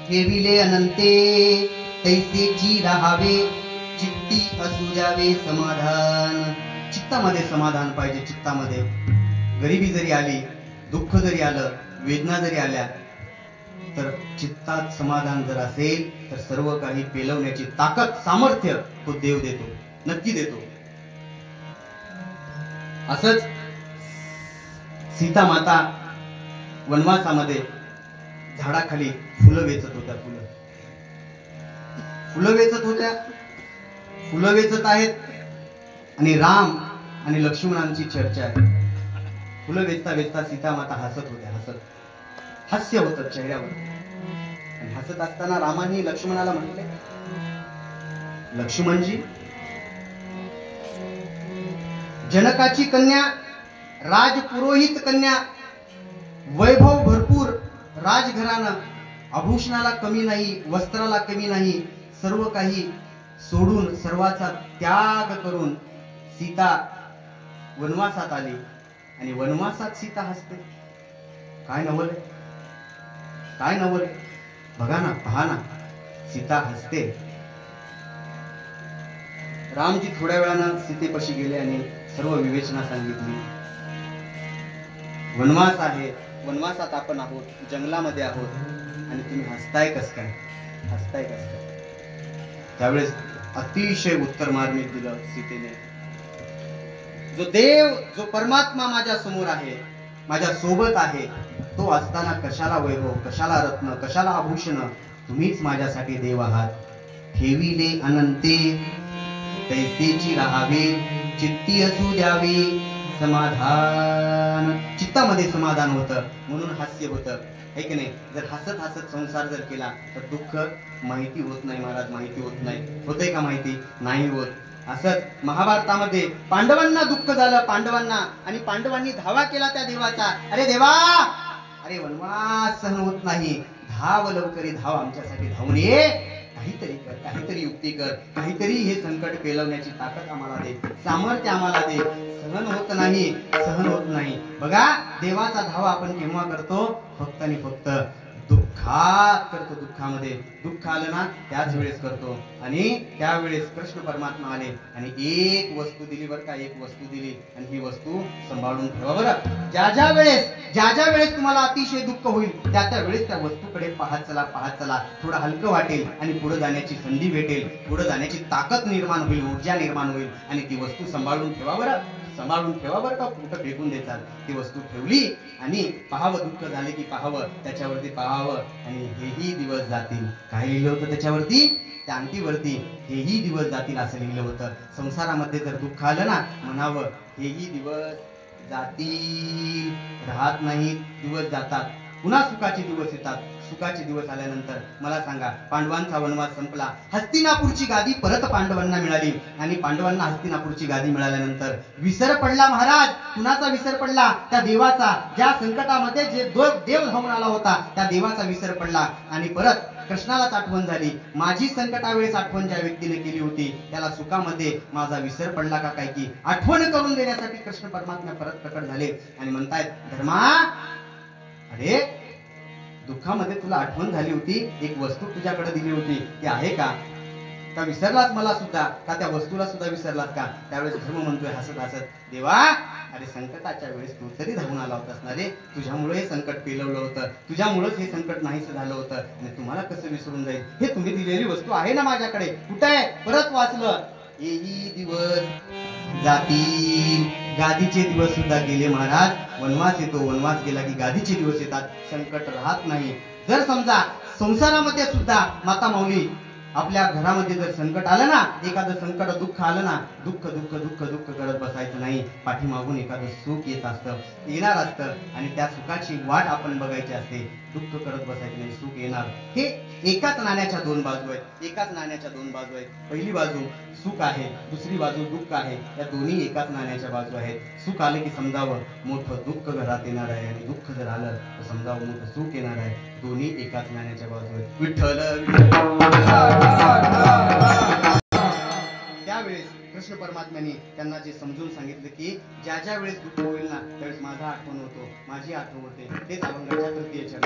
ठेविले अनंते तैसेची राहावे, चित्ती असू द्यावे समाधान. चित्तामध्ये समाधान पाहिजे. चित्तामध्ये गरिबी जरी आली, दुःख जरी आलं, वेदना जरी आल्या, तर चित्तात समाधान जर असेल तर सर्व काही पेलवण्याची ताकद, सामर्थ्य तो देव देतो, नक्की देतो. असंच सीता माता वनवासामध्ये झाडाखाली फुलं वेचत होत्या. फुलं वेचत आहेत. आणि राम आणि लक्ष्मणांची चर्चा आहे. फुलं वेचता वेचता सीता माता हसत होत्या. हास्य होतं चेहऱ्यावर. आणि हसत असताना रामांनी लक्ष्मणाला म्हटले, लक्ष्मणजी, जनकाची कन्या, राजपुरोहित कन्या, वैभव भरपूर राजघराणं, आभूषणाला कमी नाही, वस्त्राला कमी नाही, सर्व काही सोडून, सर्वाचा त्याग करून सीता वनवासात आली. आणि वनवासात सीता हसते. काय नवल आहे, काय नवल आहे! बघा ना, पहा ना, सीता हसते. रामजी थोड्या वेळानं सीतेपाशी गेले आणि सर्व विवेचना सांगितली. वनवास आहे, वनवासात आपण आहोत, जंगलामध्ये आहोत आणि तुम्ही हसताय कस काय, हसताय कस काय. त्यावेळेस अतिशय उत्तर मार्मिक दिलं सीतेने. जो देव, जो परमात्मा माझ्या समोर आहे, माझ्या सोबत आहे, तो असताना कशाला वैभव, कशाला रत्न, कशाला आभूषण, तुम्हीच माझ्यासाठी देव आहात. ठेविले अनंते तैसेची राहावे, चित्ती असू द्यावे समाधान. चित्तामध्ये समाधान होतं म्हणून हास्य होतं, है की नाही. जर हसत हसत संसार जर केला तर दुःख माहिती होत नाही महाराज, माहिती होत नाही. होतंय का माहिती? नाही होत. असंच महाभारतामध्ये पांडवांना दुःख झालं, पांडवांना, आणि पांडवांनी धावा केला त्या देवाचा. अरे देवा, अरे वनवास सहन होत नाही, धाव लवकरी धाव, आमच्यासाठी धावून ये, काहीतरी कर, काहीतरी युक्ती कर, काहीतरी हे संकट पेलवण्याची ताकद आम्हाला दे, सामर्थ्य आम्हाला दे. सहन होत नाही, सहन होत नाही. बघा, देवाचा धावा आपण केव्हा करतो? फक्त आणि फक्त दुःखात करतो. दुःखामध्ये दुःख आलं ना त्याच वेळेस करतो. आणि त्यावेळेस कृष्ण परमात्मा आले आणि एक वस्तू दिली बरं का, एक वस्तू दिली, आणि ही वस्तू सांभाळून ठेवा बरं. ज्या ज्या वेळेस तुम्हाला अतिशय दुःख होईल त्या त्या वेळेस त्या वस्तूकडे पाहत चला, पाहत चला. थोडं हलकं वाटेल आणि पुढे जाण्याची संधी भेटेल, पुढे जाण्याची ताकद निर्माण होईल, ऊर्जा निर्माण होईल. आणि ती वस्तू सांभाळून ठेवा बरं, सांभाळून ठेवा बरं का, कुठं फेकून देतात. ती वस्तू ठेवली आणि पाहावं, दुःख झाले की पाहावं, त्याच्यावरती पाहावं, आणि हेही दिवस जातील. काय लिहिलं होतं त्याच्यावरती, त्या अंगठीवरती? हेही दिवस जातील असं लिहिलं होतं. संसारामध्ये जर दुःख आलं ना, म्हणावं हेही दिवस जातील, राहत नाही, दिवस जातात. पुन्हा सुखाचे दिवस येतात. सुखाचे दिवस आल्यानंतर मला सांगा, पांडवांचा वनवास संपला, हस्तिनापूरची गादी परत पांडवांना मिळाली. आणि पांडवांना हस्तिनापूरची गादी मिळाल्यानंतर विसर पडला महाराज. कुणाचा विसर पडला? त्या देवाचा. ज्या संकटामध्ये जे देव धावून आला होता त्या देवाचा विसर पडला. आणि परत कृष्णालाच आठवण झाली. माझी संकटावेळेस आठवण ज्या व्यक्तीने केली होती त्याला सुखामध्ये माझा विसर पडला का काय, की आठवण करून देण्यासाठी कृष्ण परमात्मा परत प्रकट झाले आणि म्हणतायत, धर्मा, अरे दुःखामध्ये तुला आठवण झाली होती, एक वस्तू तुझ्याकडे दिली होती, ती आहे का? का विसरलास मला सुद्धा? का त्या वस्तूला सुद्धा विसरलास का? त्यावेळेस धर्म म्हणतोय हसत हसत, देवा, अरे संकटाच्या वेळेस तू तरी धावून आला होतास ना रे. तुझ्यामुळे हे संकट पेलवलं होतं, तुझ्यामुळेच हे संकट नाहीसं झालं होतं, आणि तुम्हाला कसं विसरून जाईल? हे तुम्ही दिलेली वस्तू आहे ना माझ्याकडे, कुठे आहे? परत वाचलं, हेही दिवस जातील. गादीचे दिवस सुद्धा गेले महाराज. वनवास येतो, वनवास गेला की गादीचे दिवस येतात, संकट राहत नाही. जर समजा संसारामध्ये सुद्धा माता माऊली, आपल्या घरामध्ये जर संकट आलं ना, एखादं संकट, दुःख आलं ना, दुःख दुःख दुःख दुःख करत बसायचं नाही. पाठीमागून एखादं सुख येत असतं, येणार असतं, आणि त्या सुखाची वाट आपण बघायची असते. दुःख करत बसायचं नाही, सुख येणार. हे एकाच नाण्याच्या दोन बाजू आहेत, एकाच नाण्याच्या दोन बाजू आहेत. पहिली बाजू सुख आहे, दुसरी बाजू दुःख आहे. या दोन्ही एकाच नाण्याच्या बाजू आहेत. सुख आले की समजावं मोठं दुःख घरात येणार आहे, आणि दुःख जर आलं तर समजावं मोठं सुख येणार आहे. दोन्ही एकाच नाण्याच्या बाजू आहेत. विठ्ठल त्यावेळेस कृष्ण परमात्म्याने त्यांना जे समजून सांगितलं की ज्या ज्या वेळेस दुःख होईल ना त्यावेळेस माझा आठवण होतो, माझी आठवण होते. तेच अभंगाच्या तृतीयेच्या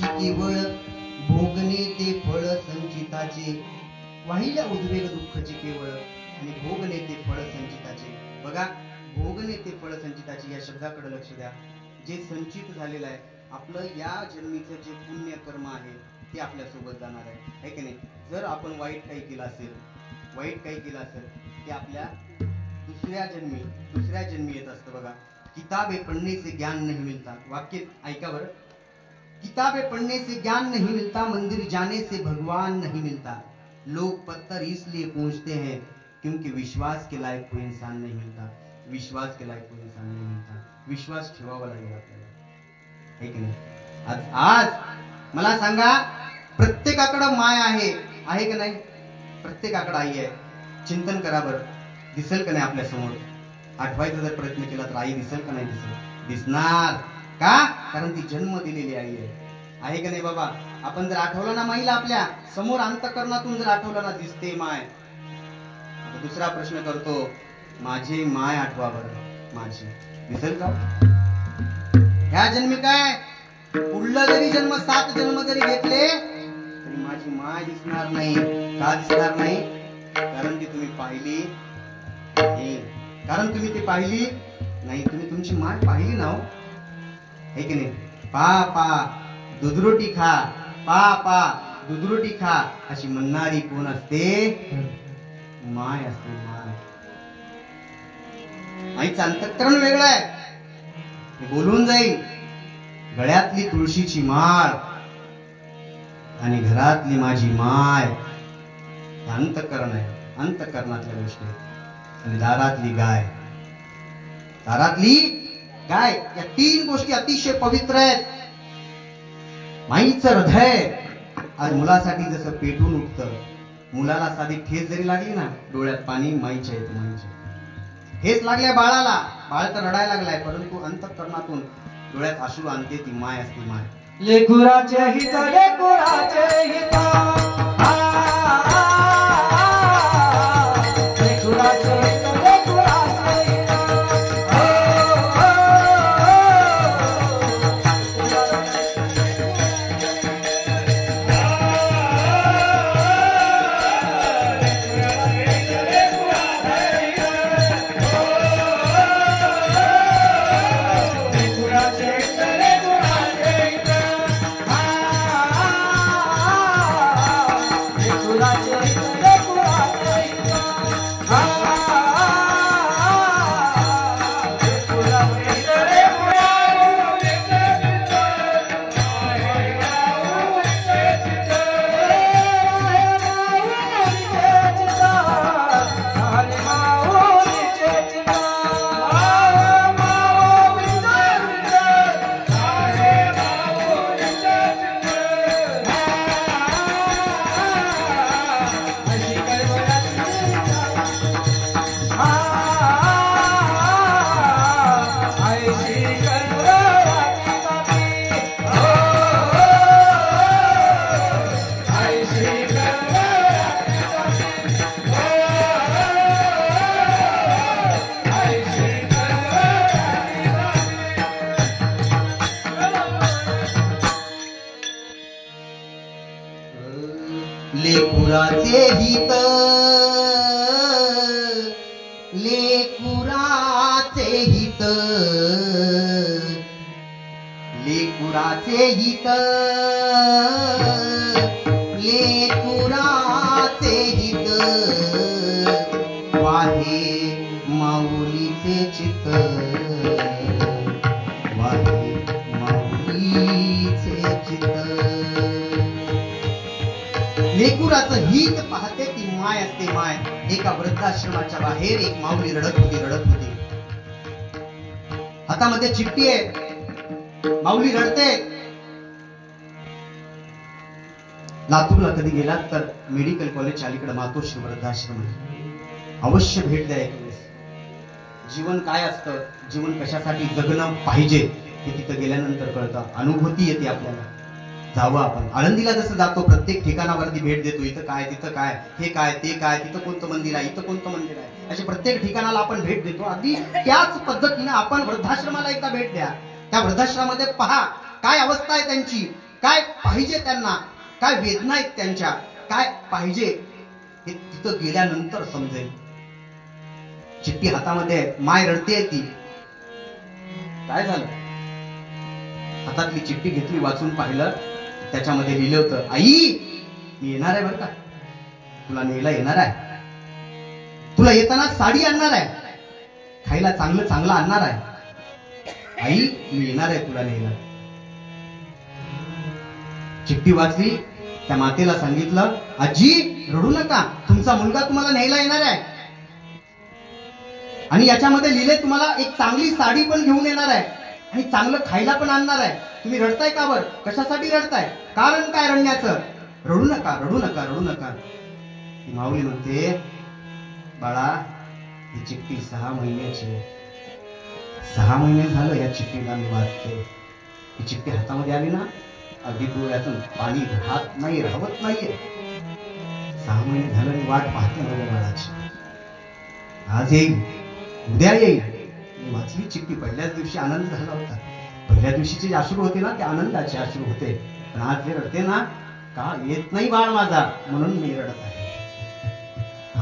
दुःखाची केवळ भोगणे ते फळ संचिताचे. वाहिल्या उद्वेग दुःखाची केवळ आणि भोगणे ते फळ संचिताचे. बघा, भोगणे ते फळ संचिताचे या शब्दाकडे लक्ष द्या. जे संचित झालेलं आहे आपलं या जन्मीचं जे पुण्य कर्म आहे ते आपल्या सोबत जाणार आहे की नाही. जर आपण वाईट काही केलं असेल ते आपल्या दुसऱ्या जन्मी येत असतं. बघा, किताबे पढ़ने से ज्ञान नहीं मिलता. वाक्य ऐका बरं. किताबें पढ़ने से ज्ञान नहीं मिलता, मंदिर जाने से भगवान नहीं मिलता. लोग पत्थर इसलिए पूछते हैं क्योंकि विश्वास के लायक कोई इंसान नहीं मिलता. विश्वास ठेवावा लागेल आपल्याला, है की नाही. आज मला सांगा, प्रत्येकाकडे माय आहे की नाही. प्रत्येकाकडे आई आहे. चिंतन करा बरं, दिसेल का नाही आपल्या समोर. आठवायचा जर प्रयत्न केला तर आई दिसेल का नाही दिसणार का. कारण ती जन्म दिलेली आई आहे का नाही बाबा. आपण जर आठवलं ना माईला, आपल्या समोर अंतःकरणातून जर आठवलं ना, दिसते माय. आता दुसरा प्रश्न करतो, माझी माय आठवा बरं. माझी दिसेल का ह्या जन्मी. काय पुढलं जरी जन्म 7 जन्म जरी घेतले तरी माझी माय दिसणार नाही. का दिसणार नाही. कारण ती तुम्ही पाहिली नाही. तुम्ही तुमची माय पाहिली ना, है की नाही. पा दुधरोटी खा, पा दुधरोटी खा अशी म्हणणारी कोण असते. माय असते. माईचं अंतःकरण वेगळं आहे. बोलून जाईल, गळ्यातली तुळशीची माळ आणि घरातली माझी माय. अंतःकरण आहे, अंतःकरणातल्या गोष्टी. आणि दारातली गाय या 3 गोष्टी अतिशय पवित्र आहेत. माईचं हृदय आज मुलासाठी जसं पेटून उठतं. मुलाला साधी ठेस जरी लागली ना, डोळ्यात पाणी माईच्या येतं. ठेस लागल्या बाळाला, बाळ तर रडायला लागलाय, परंतु अंतःकरणातून डोळ्यात अश्रू आणते ती माय असते. माय लेकुराचे हित लेकुराचे हित, लेकुराचे हित, लेकुराचे हित, लेकुराचे हित, वाहे माऊलीचे चित्त, वाहे माऊलीचे चित्त. लेकुराचं हित पाहते ती माय असते. माय एका वृद्धाश्रमाच्या बाहेर एक माऊली रडत होती. हातामध्ये चिठ्ठी आहे. माऊली रडते. लातूरला कधी गेलात तर मेडिकल कॉलेज अलीकडे मातोश्री वृद्धाश्रम अवश्य भेट द्या. जीवन काय असतं, जीवन कशासाठी जगणं पाहिजे हे तिथं गेल्यानंतर कळतं. अनुभूती येते आपल्याला. जावं आपण. आळंदीला जसं जातो, प्रत्येक ठिकाणावरती भेट देतो. इथं काय, तिथं काय, हे काय, ते काय, तिथं कोणतं मंदिर आहे, इथं कोणतं मंदिर आहे, अशा प्रत्येक ठिकाणाला आपण भेट देतो. अगदी त्याच पद्धतीने आपण वृद्धाश्रमाला एकदा भेट द्या. त्या वृद्धाश्रमामध्ये पहा काय अवस्था आहे त्यांची. काय पाहिजे त्यांना, काय वेदना आहेत त्यांच्या, काय पाहिजे हे तिथं गेल्यानंतर समजेल. चिठ्ठी हातामध्ये माय रडते, ती काय झालं, हातातली चिठ्ठी घेतली, वाचून पाहिलं, त्याच्यामध्ये लिहिलं होतं, आई मी येणार आहे बरं का, तुला न्यायला येणार आहे, तुला येताना साडी आणणार आहे, खायला चांगलं चांगलं आणणार आहे, आई मी येणार आहे तुला न्यायला. चिठ्ठी वाचली, त्या मातेला सांगितलं, आजी रडू नका, तुमचा मुलगा तुम्हाला न्यायला येणार आहे आणि याच्यामध्ये लिहिले तुम्हाला एक चांगली साडी पण घेऊन येणार आहे आणि चांगलं खायला पण आणणार आहे. तुम्ही रडताय का बर, कशासाठी रडताय, कारण काय रडण्याचं, रडू नका रडू नका रडू नका. ती माऊली म्हणते, बाळा ही चिठ्ठी 6 महिन्याची, 6 महिने झालं या चिठ्ठीला मी वाचते. ही चिठ्ठी हातामध्ये आली ना, अगदी डोळ्यातून पाणी राहत नाही, राहत नाहीये. 6 महिने झालं मी वाट पाहते माझ्या बाळाची, आज येईल उद्या येईल. मी वाचली चिठ्ठी, पहिल्याच दिवशी आनंद झाला होता, पहिल्या दिवशीचे जे अश्रू होते ना ते आनंदाचे अश्रू होते, पण आज जे रडते ना, का येत नाही बाळ माझा म्हणून मी रडत आहे.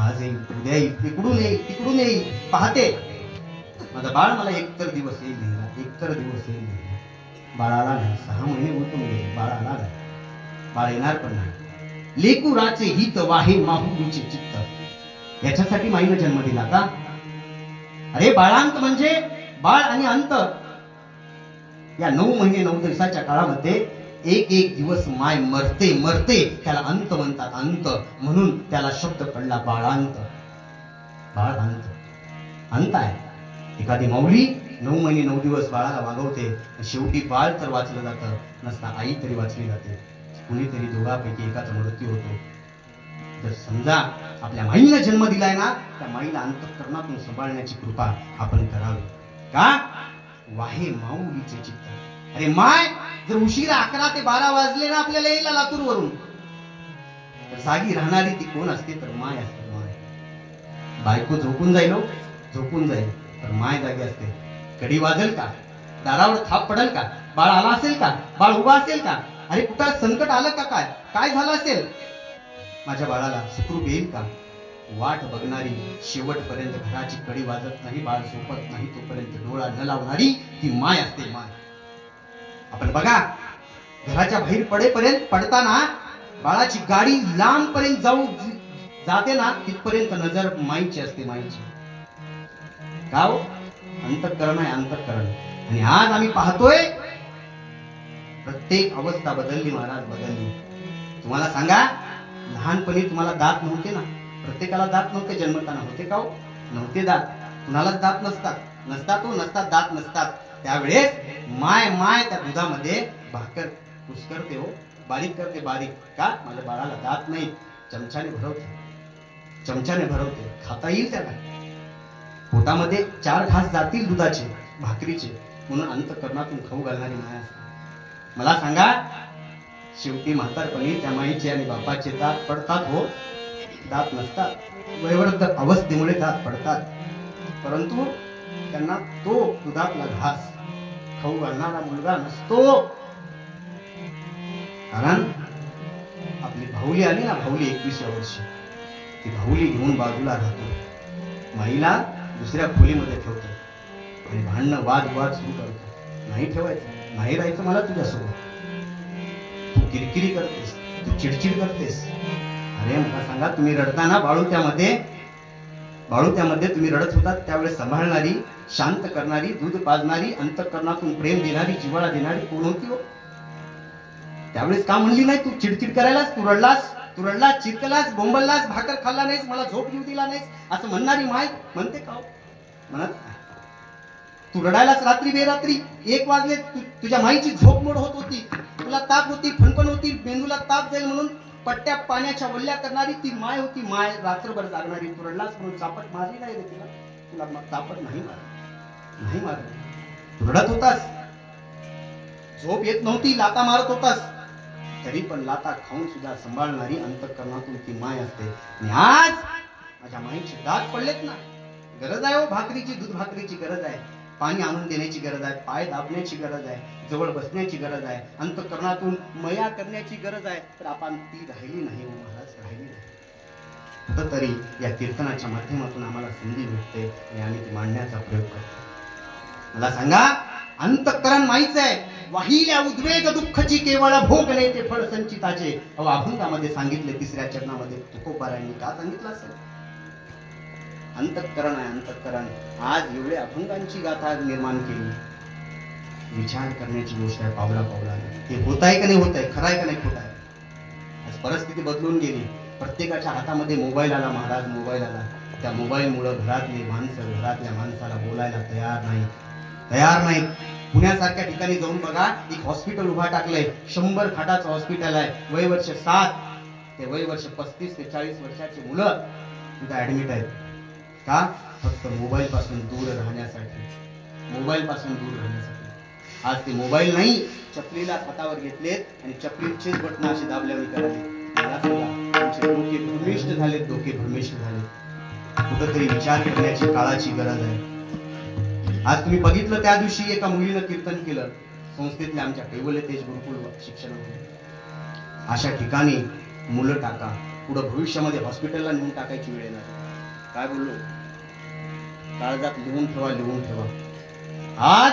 आज येईल उद्या येईल, इकडून येईल तिकडून येईल, पाहते माझा बाळ मला एकतर दिवस येईल लिहिला, एकतर दिवस येईल लिहिला. बाळाला नाही, 6 महिने उलटून गेले, बाळाला नाही, बाळ येणार पण नाही. लेकुराचे हित वाहे माहुलीचे चित्त, याच्यासाठी माईने जन्म दिला का. अरे बाळांत म्हणजे बाळ आणि अंत, या 9 महिने 9 दिवसाच्या काळामध्ये एक एक दिवस माय मरते मरते, त्याला अंत म्हणतात, अंत म्हणून त्याला शब्द पडला बाळांत. बाळ अंत, अंत आहे. एखादी माऊली 9 महिने 9 दिवस बाळाला वागवते, शेवटी बाळ तर वाचलं जातं, नसता आई तरी वाचली जाते, कुणीतरी दोघांपैकी एकाचा मृत्यू होतो. जर समजा आपल्या माईला जन्म दिलाय ना, त्या माईला अंतःकरणातून सांभाळण्याची कृपा आपण करावी का. वाहे माऊलीचे चित्त. अरे माय जर उशिरा 11 ते 12 वाजले ना आपल्याला यायला लातूर वरून, तर जागी राहणारी ती कोण असते, तर माय असते. माय बायको झोपून जाईल, झोपून जाईल, तर माय जागी असते. कडी वाजेल का, दारावर थाप पडेल का, बाळ आला असेल का, बाळ उभा असेल का, अरे कुठं संकट आलं का, काय काय झालं असेल, माझ्या बाळाला सुखरूप येईल का, वाट बघणारी, शेवटपर्यंत घराची कडी वाजत नाही, बाळ झोपत नाही तोपर्यंत डोळा न लावणारी ती माय असते. माय आपण बघा, घराच्या बाहेर पडेपर्यंत पडताना बाळाची गाडी लांब पर्यंत जाते ना, तिथपर्यंत नजर माईची असते, माईची. गाव अंतःकरण आहे, अंतःकरण. आणि आज आम्ही पाहतोय प्रत्येक अवस्था बदलली महाराज, बदलली. तुम्हाला सांगा, लहानपणी तुम्हाला दात नव्हते ना, प्रत्येकाला दात नव्हते, जन्मताना होते का हो, नव्हते दात, कुणालाच दात नसतात, नसतात दात नसतात. त्यावेळेस माय माय त्या दुधामध्ये भाकर कुस्करते हो, बारीक करते, बारीक का, माझ्या बाळाला दात नाही, चमच्याने भरवते, खाता येईल त्याला, पोटामध्ये 4 घास जातील दुधाचे, भाकरीचे, म्हणून अंतःकरणातून खाऊ घालणारी माय असते. मला सांगा, शेवटी म्हातारपणी त्या माईचे आणि बापाचे दात पडतात हो, दात नसतात, वयोवृद्ध अवस्थेमुळे दात पडतात, परंतु त्यांना तो दुधातला घास खाऊ घालणारा मुलगा नसतो. कारण आपली भाऊली आली ना, भाऊली 21व्या वर्षी, ती भाऊली घेऊन बाजूला राहतो, माईला दुसऱ्या खोलीमध्ये ठेवतो आणि भांडणं वाद सुरू करतो. नाही ठेवायचं, नाही राहायचं मला तुझ्यासोबत, तू किरकिरी करतेस, तू चिडचिड करतेस. अरे मला सांगा, तुम्ही रडताना बाळू त्यामध्ये तुम्ही रडत होतात, त्यावेळेस सांभाळणारी, शांत करणारी, दूध पाजणारी, अंतःकरणातून प्रेम देणारी, जिव्हाळा देणारी कोण होती हो. त्यावेळेस का म्हणली नाही, तू चिडचिड करायलास, तू रडलास, चिरकलास, बोंबललास, भाकर खाल्ला नाहीस, मला झोप येऊ दिला नाहीस, असं म्हणणारी माय म्हणते का हो, म्हणत. तू रडायलास रात्री बेरात्री 1 वाजले, तुझ्या माईची झोप मोड होत होती, तुला ताप होती, फणफण होती, मेंदूला ताप जाईल म्हणून पट्ट्या पाण्याच्या वल्ल्या करणारी ती माय होती. माय रात्रभर जागणारी. तू रडलास म्हणून चापट मारली नाही रे तिला, तुला चापट नाही मारली, तू रडत होतास, झोप येत नव्हती, लाता मारत होतास, तरी पण लाता खाऊन सुद्धा सांभाळणारी अंतःकरणातून ती माय असते. आणि आज माझ्या माईचे दात पडलेत ना, गरज आहे हो भाकरीची, दूध भाकरीची गरज आहे. पाणी आणून देण्याची गरज आहे, पाय दाबण्याची गरज आहे, जवळ बसण्याची गरज आहे, अंतःकरणातून मया करण्याची गरज आहे. तर आपण ती राहिली नाही हो महाराज, राहिली नाही. कुठंतरी या कीर्तनाच्या माध्यमातून आम्हाला संधी भेटते आणि आम्ही ती मांडण्याचा प्रयोग करतो. मला सांगा, अंतःकरण माहीच आहे, वाहिल्या उद्वेग दुःखची केवळ भोगणे ते फळ संचिताचे. अभंगामध्ये सांगितले, 3ऱ्या चरणामध्ये तुकोबारायांनी का सांगितलं असेल? अंतःकरण आहे, अंतःकरण. आज एवढे अभंगांची गाथा निर्माण केली. विचार करण्याची गोष्ट आहे, पावला पावलाने. ते होत आहे का नाही होत आहे, खरं आहे का नाही खोट आहे? आज परिस्थिती बदलून गेली. प्रत्येकाच्या हातामध्ये मोबाईल आला महाराज, मोबाईल आला. त्या मोबाईलमुळे घरातली माणसं घरातल्या माणसाला बोलायला तयार नाही. पुण्यासारख्या ठिकाणी जाऊन बघा, एक हॉस्पिटल उभा टाकलंय, 100 खाटाचं हॉस्पिटल आहे. वयवर्ष 7 ते वयवर्ष 35 ते 40 वर्षाची मुलं तिथे ऍडमिट आहेत. का? फक्त मोबाईल पासून दूर राहण्यासाठी. आज ते मोबाईल नाही, चपलीला हातावर घेतलेत आणि चपलीचेच बटन असे दाबल्यावर करायचे. डोके भ्रमिष्ट झालेत. कुठंतरी विचार करण्याची काळाची गरज आहे. आज तुम्ही बघितलं, त्या दिवशी एका मुलीनं कीर्तन केलं संस्थेतल्या आमच्या कैवल्य तेज गुरुकुल शिक्षणामध्ये. अशा ठिकाणी मुलं टाका, पुढे भविष्यामध्ये हॉस्पिटलला नेऊन टाकायची वेळ येणार. काय बोललो? काळजात लिहून ठेवा. आज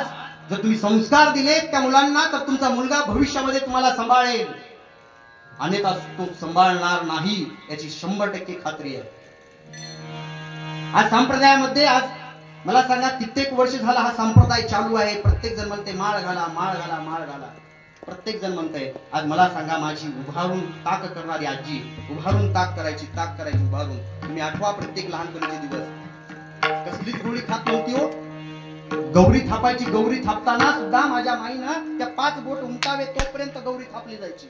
जर तुम्ही संस्कार दिले त्या मुलांना, तर तुमचा मुलगा भविष्यामध्ये तुम्हाला सांभाळेल. अन्यथा तो सांभाळणार नाही, याची 100% खात्री आहे. आज संप्रदायामध्ये, आज मला सांगा, कित्येक वर्ष झाला हा संप्रदाय चालू आहे. प्रत्येक जण म्हणते माळ घाला. प्रत्येक जण म्हणते. आज मला सांगा, माझी उभारून ताक करणारी आजी, उभारून ताक करायची उभारून. तुम्ही आठवा प्रत्येक लहानपणीचे दिवस. कसलीच गोळी खात नव्हती हो. गौरी थापायची. गौरी थापताना सुद्धा माझ्या माईनं त्या 5 बोट उमटावे तोपर्यंत गौरी थापली जायची.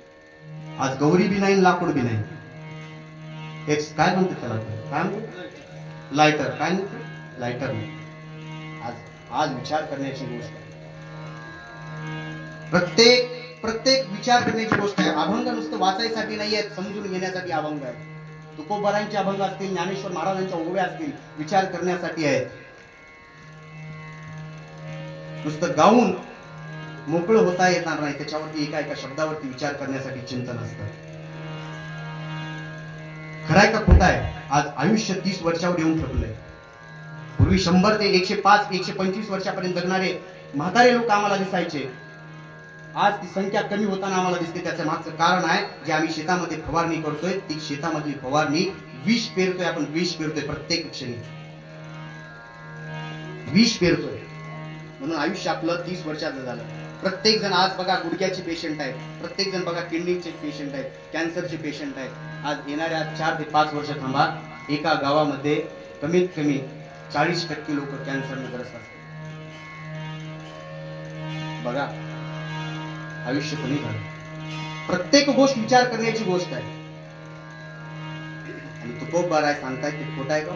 आज गौरी बी नाही, लाकूड बी नाही. एक काय म्हणते त्याला, काय म्हणते, लायटर. काय म्हणते, लायटर नाही. आज विचार करण्याची गोष्ट आहे. प्रत्येक विचार करण्याची गोष्ट आहे. अभंग नुसतं वाचायसाठी नाही आहेत, समजून घेण्यासाठी अभंग आहे. तुकोबारांचे अभंग असतील, ज्ञानेश्वर महाराजांच्या ओव्या असतील, विचार करण्यासाठी आहेत. नुसतं गाऊन मोकळं होता येणार नाही, त्याच्यावरती एका शब्दावरती विचार करण्यासाठी चिंतन असतं. खरंय का खोट आहे? आज आयुष्य 30 वर्षावर येऊन ठेवलंय. पूर्वी 100 ते 105 125 वर्षापर्यंत जगणारे म्हातारे लोक आम्हाला दिसायचे. आज ती संख्या कमी होताना आम्हाला दिसते. त्याचं मागचं कारण आहे, जे आम्ही शेतामध्ये फवारणी करतोय, ती शेतामधली फवारणी विष पेरतोय. आपण विष पेरतोय प्रत्येक क्षणी, विष पेरतोय. म्हणून आयुष्य आपलं 30 वर्षाचं झालं. प्रत्येक जण आज बघा गुडघ्याचे पेशंट आहेत, प्रत्येक जण बघा किडनीचे पेशंट आहेत, कॅन्सरचे पेशंट आहेत. आज येणाऱ्या 4 ते 5 वर्ष थांबा, एका गावामध्ये कमीत कमी 40% लोक कॅन्सरने ग्रस्त असतात. बघा, आयुष्य कमी झालं. प्रत्येक गोष्ट विचार करण्याची गोष्ट आहे. आणि तुकोबाराय सांगताय ते खोट आहे का?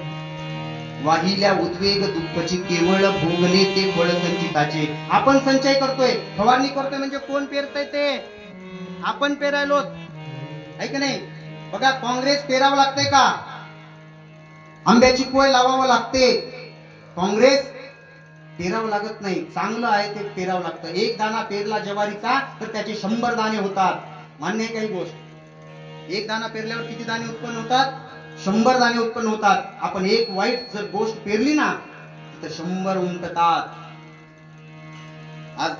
वाहिल्या उद्वेग दुःखची केवळ भोगणे ते फळ संचिताचे. आपण संचय करतोय, फवारणी करतोय, म्हणजे कोण पेरतय ते? आपण पेरायलो आहे की नाही? बघा, काँग्रेस पेरावं लागतंय का? आंब्याची कोय लावावं लागते. काँग्रेस पेरावं लागत नाही. चांगलं आहे ते पेरावं लागतं. एक दाना पेरला ज्वारीचा तर त्याचे 100 दाणे होतात. मान्य आहे काही गोष्ट? एक दाना पेरल्यावर किती दाणे उत्पन्न होतात? 100 दाणे उत्पन्न होतात. आपण एक वाईट जर गोष्ट पेरली ना, तर 100 उमटतात.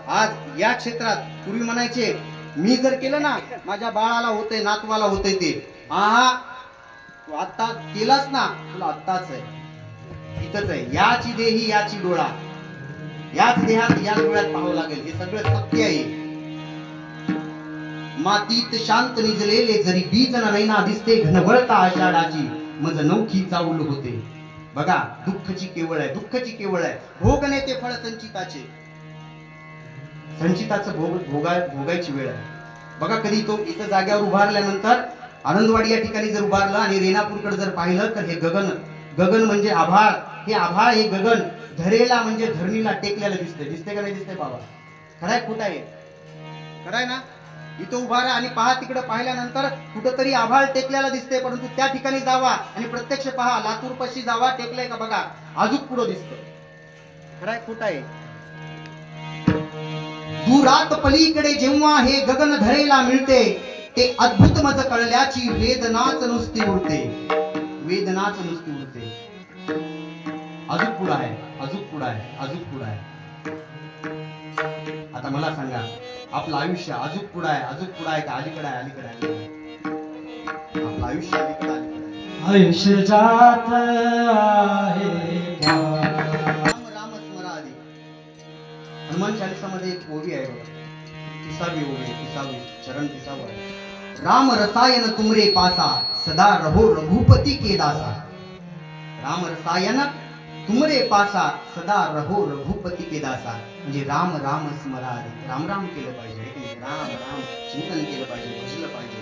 आज या क्षेत्रात पूर्वी म्हणायचे, मी जर केलं ना, माझ्या बाळाला होतंय, नातवाला होतंय ते. तू आता केलास ना, तुला आत्ताच आहे, इथंच आहे. याची देही याची डोळा, याच देहात या डोळ्यात पाहावं लागेल. हे सगळं सत्य आहे. मातीत शांत निजलेले जरी बीज नैना दिसते, घनवळता आषाढाची मज नौखी चाऊल होते. बघा, दुःखची केवळ आहे. भोगणे ते फळ संचिताचे. संचिताचं भोगायची वेळ आहे. बघा, कधी तो इथं जाग्यावर उभारल्यानंतर आनंदवाडी या ठिकाणी जर उभारलं आणि रेणापूरकडे जर पाहिलं, तर हे गगन म्हणजे आभाळ. हे आभाळ, हे गगन धरेला म्हणजे धरणीला टेकलेलं दिसते का नाही दिसते बाबा? खरंय खोट आहे? खरंय ना? इथं उभा राहा आणि पहा, तिकडे पाहिल्यानंतर कुठंतरी आभाळ टेकलेला दिसते, परंतु त्या ठिकाणी जावा आणि प्रत्यक्ष पहा, लातूर पाशी जावा, टेकलंय का बघा, अजून पुढं दिसतं. खरंय खोट आहे? दुरात पलीकडे जेव्हा हे गगन धरेला मिळते, ते अद्भुत मज कळल्याची वेदनाच नुसती उरते, वेदनाच नुसती उरते. अजून पुढं आहे, अजून पुढं आहे, अजून पुढं आहे. आता मला सांगा, आपलं आयुष्य अजून पुढं आहे, अजून पुढं आहे का अलीकडे आहे? अलीकडे आहे. आपलं आयुष्य अलीकडे आहे. आयुष्य जात आहे राम राम स्मरादी. हनुमान चालीसामध्ये एक ओवी आहे बघा, 30वी ओवी, 30वी चरण 30वा आहे. राम रसायन तुमरे पासा, सदा रहो रघुपति के दासा. राम रसायन तुमरे पासा, सदा रहो रघुपति के दासा. म्हणजे राम राम स्मरादी, राम राम केलं पाहिजे, राम राम चिंतन केलं पाहिजे, बसलं पाहिजे.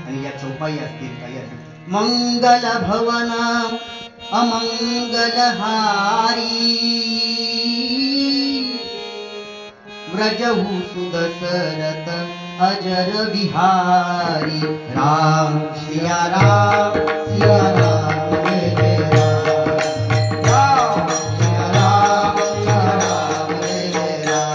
आणि या चौपाई असतील, काही असतील. मंगल भवन अमंगल हारी, व्रजहु सुदशरथ अजर बिहारी. राम सिया राम, सिया राम जय जय राम. राम सिया राम, सिया राम जय जय राम.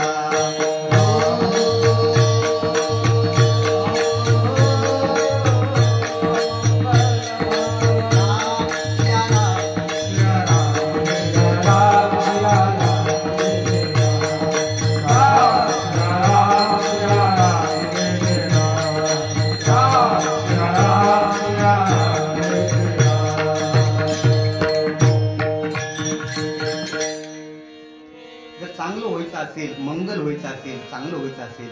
चांगलं व्हायचं असेल, मंगल व्हायचं असेल, चांगलं व्हायचं असेल,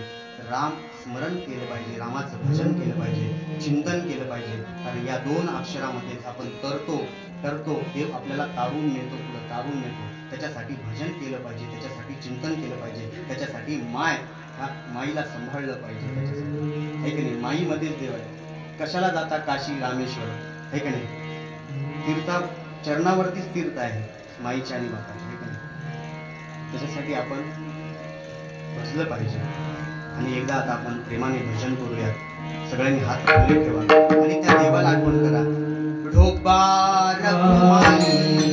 राम स्मरण केलं पाहिजे, रामाचं भजन केलं पाहिजे, चिंतन केलं पाहिजे. कारण या 2 अक्षरामध्येच आपण तरतो देव आपल्याला तारून नेतो, पुढे तारून नेतो. त्याच्यासाठी भजन केलं पाहिजे, त्याच्यासाठी चिंतन केलं पाहिजे, त्याच्यासाठी माईला सांभाळलं पाहिजे. त्याच्यासाठी है की नाही, माईमध्येच देव आहे. कशाला जाता काशी रामेश्वर, है की नाही, तीर्था चरणावरतीच तीर्थ आहे माईच्या आणि बापाच्या. त्याच्यासाठी आपण बसलं पाहिजे. आणि एकदा आता आपण प्रेमाने भजन करूया. सगळ्यांनी हात खाली ठेवा आणि त्या देवाला आठवण करा. ढोबा रघुमाई,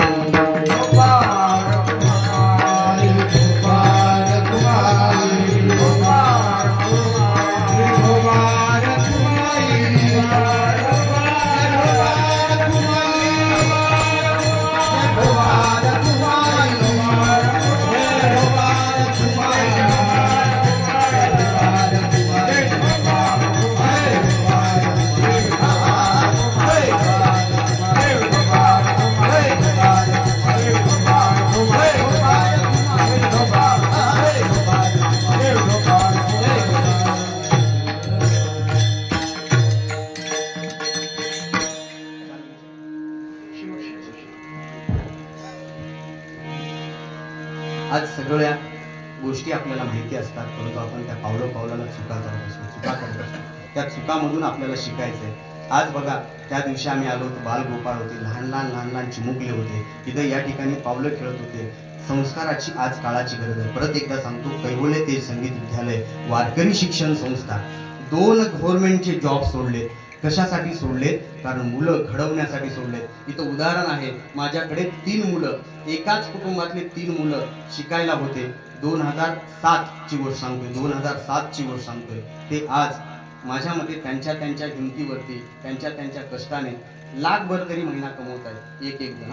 ढोबा रघुमाई, ढोबा रघुमाई, ढोबा रघुमाई, ढोबा रघुमाई, आज सगळ्या गोष्टी आपल्याला माहिती असतात, परंतु आपण त्या पावलाला चुका करत असतो. त्या चुकामधून आपल्याला शिकायचंय. आज बघा, त्या दिवशी आम्ही आलो होतो, बालगोपाळ होते, लहान चिमुकले होते, तिथे या ठिकाणी पावलं खेळत होते. संस्काराची आज काळाची गरज आहे. परत एकदा सांगतो, कैवल्य तेज संगीत विद्यालय, वारकरी शिक्षण संस्था, 2 गव्हर्नमेंटचे जॉब सोडले. कशासाठी सोडलेत? कारण मुलं घडवण्यासाठी सोडलेत. इथं उदाहरण आहे, माझ्याकडे 3 मुलं, एकाच कुटुंबातले 3 मुलं शिकायला होते. 2007 ची गोष्ट सांगतोय, 2007 ची गोष्ट सांगतोय. ते आज माझ्या मते त्यांच्या हिमतीवरती, त्यांच्या कष्टाने लाखभर तरी महिना कमवत आहेत. एक जण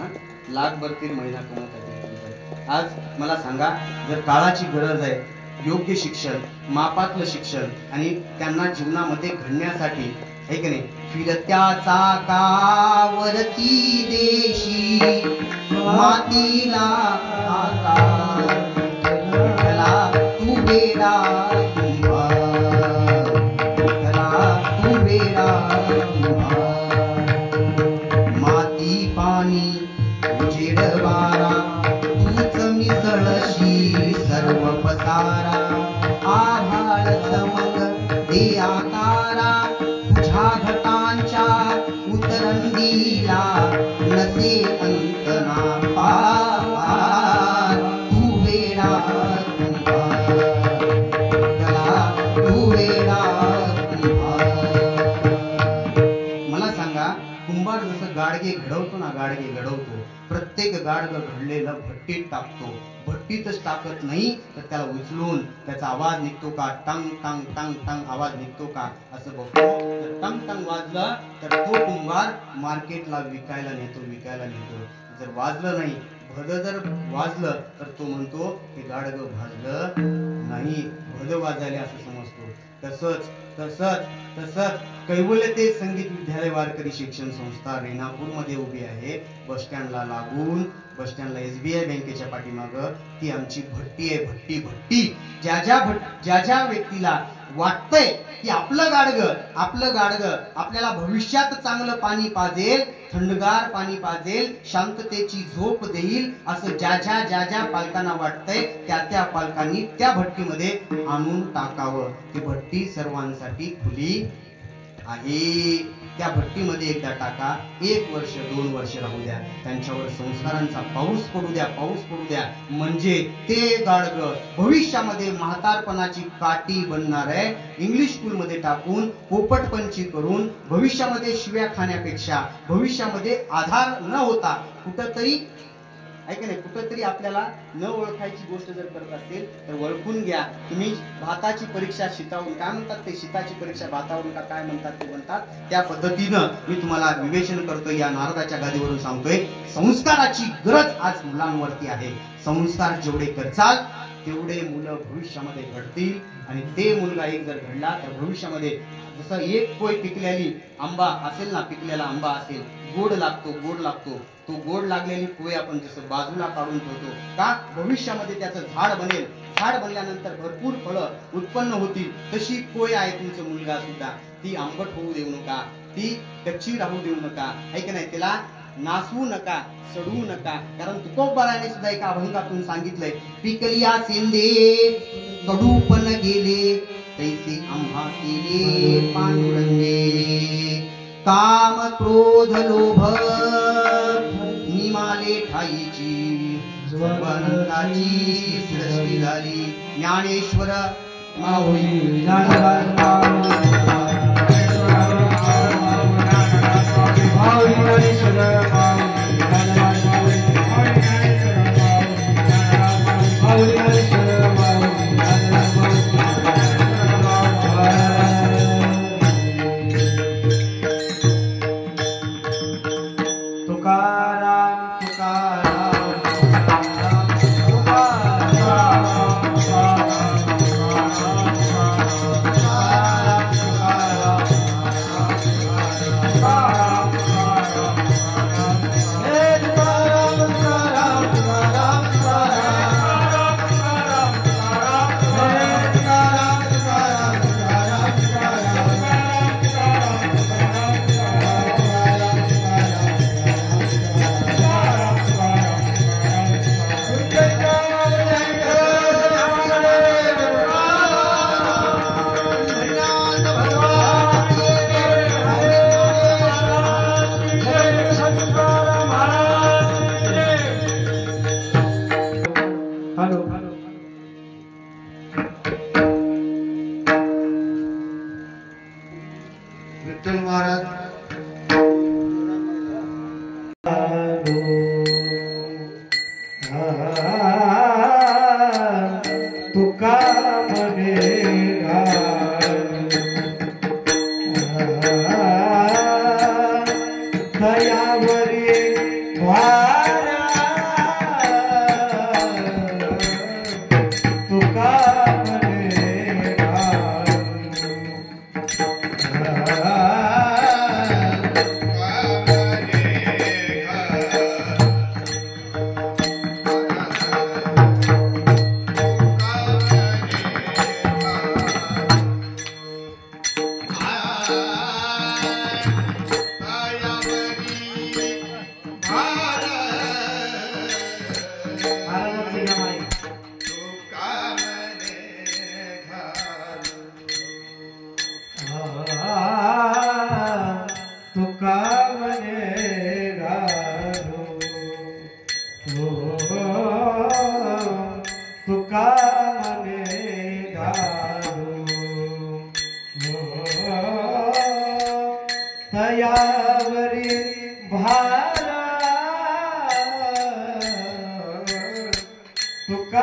लाखभर तरी महिना कमवत आहेत. आज मला सांगा, जर काळाची गरज आहे, योग्य शिक्षण, मापातलं शिक्षण आणि त्यांना जीवनामध्ये घडण्यासाठी, है की नाही, फिरत्या चाकावरती देशी मातीला तू बेडा माती पाणी उजेड वारा, तूच मिसळशी सर्व पसारा. आभाळ चमक दे आकारा, तुझ्या घटांच्या उतरंडीला नसे अंतना पार. तू वेडा तू वेडा. मला सांगा, कुंभार जसं गाडगे घडवतो ना, गाडगे घडवतो, प्रत्येक गाडग घडलेलं भट्टीत टाकतो. भट्टीतच टाकत नाही तर त्याला उचलून त्याचा आवाज निघतो का, टंग टंग टंग टंग आवाज निघतो का असं बघतो. तर टंग टंग वाजलं तर तो कुंभार मार्केटला विकायला नेतो. जर वाजलं नाही, भद जर वाजलं तर तो म्हणतो हे गाडगं भाजलं नाही, भद वाजायला असं समजतो. तसंच कैवल्यते संगीत विद्यालय वारकरी शिक्षण संस्था रेणापूरमध्ये उभी आहे. बस स्टँडला लागून, बस स्टँडला SBI बँकेच्या पाठीमागं ती आमची भट्टी आहे. भट्टी ज्या ज्या व्यक्तीला वाटतंय की आपलं गाडगं आपल्याला भविष्यात चांगलं पाणी पाजेल, थंडगार पाणी पाजेल, शांततेची झोप देईल, असं ज्या पालकांना वाटतंय त्या पालकांनी त्या भट्टीमध्ये आणून टाकावं. ती भट्टी सर्वांसाठी खुली आहे. त्या भट्टीमध्ये एकदा टाका, 1 वर्ष 2 वर्ष राहू द्या, त्यांच्यावर संस्कारांचा पाऊस पडू द्या, म्हणजे ते गाडगं भविष्यामध्ये म्हातारपणाची काठी बनणार आहे. इंग्लिश स्कूल मध्ये टाकून पोपटपंची करून भविष्यामध्ये शिव्या खाण्यापेक्षा, भविष्यामध्ये आधार न होता कुठंतरी आपल्याला न ओळखायची गोष्ट जर करत असेल तर ओळखून घ्या. तुम्ही भाताची परीक्षा शीतावरून, काय म्हणतात ते, शीताची परीक्षा भातावरून का काय म्हणतात ते म्हणतात, त्या पद्धतीनं मी तुम्हाला विवेचन करतोय, या नारदाच्या गादीवरून सांगतोय. संस्काराची गरज आज मुलांवरती आहे. संस्कार जेवढे करचाल तेवढे मुलं भविष्यामध्ये घडतील. आणि ते मुलगा एक जर घडला तर भविष्यामध्ये जसं एक कोय पिकलेली आंबा असेल ना, पिकलेला आंबा असेल, गोड लागतो, तो गोड लागलेली पोय आपण जसं बाजूला काढून ठेवतो का, भविष्यामध्ये त्याचं झाड बनेल. झाड बनल्यानंतर भरपूर फळं उत्पन्न होतील. तशी पोय आहे तुमचं मुलगा सुद्धा. ती आंबट होऊ देऊ नका, ती कच्ची राहू देऊ नका, है की नाही. त्याला नासवू नका, सडवू नका. कारण तुकोबाराने सुद्धा एका अभंगातून सांगितलंय, पिकलिया सेंदे कडूपण गेले, तैसे आम्हा केले पांडुरंगे. काम क्रोध लोभ निमाले ठाईची, सर्वानंदाची सृष्टी झाली. ज्ञानेश्वर माऊली तुका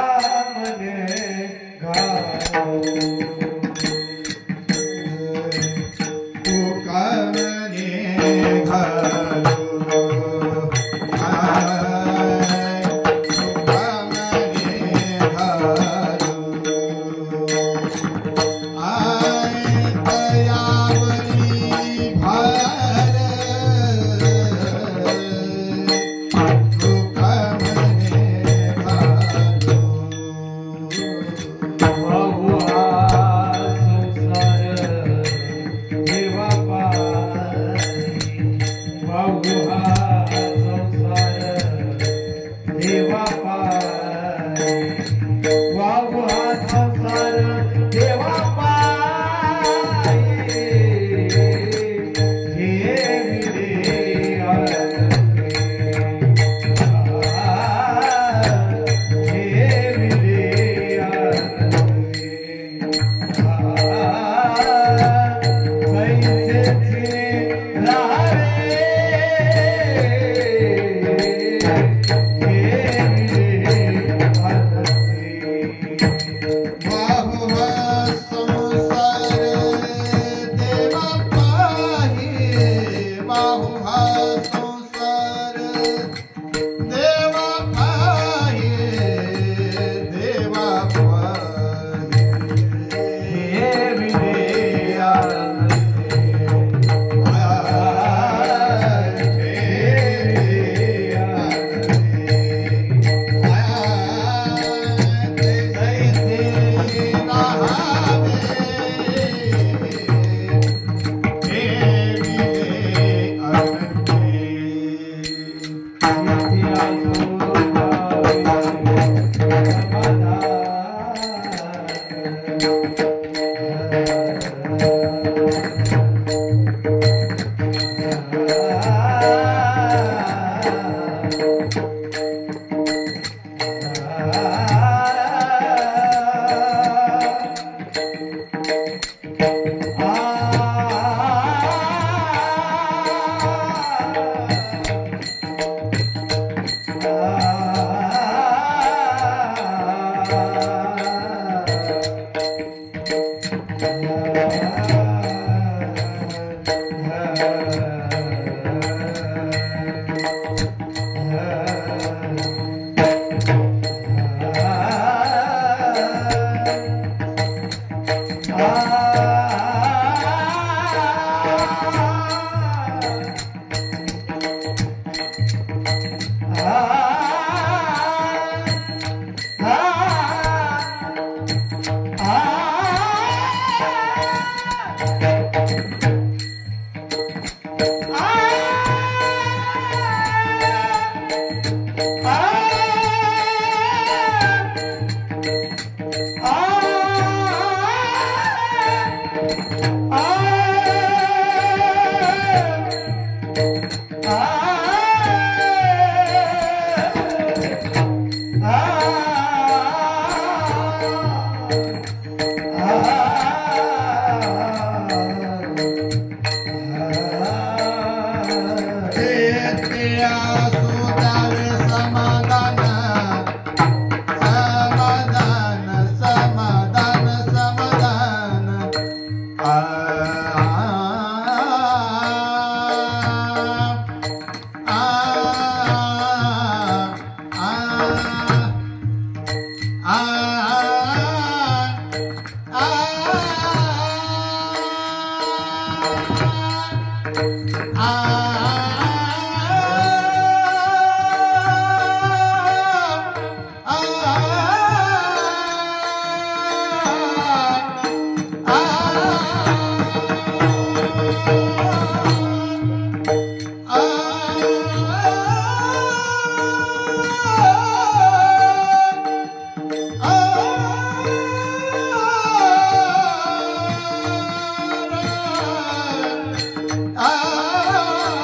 आ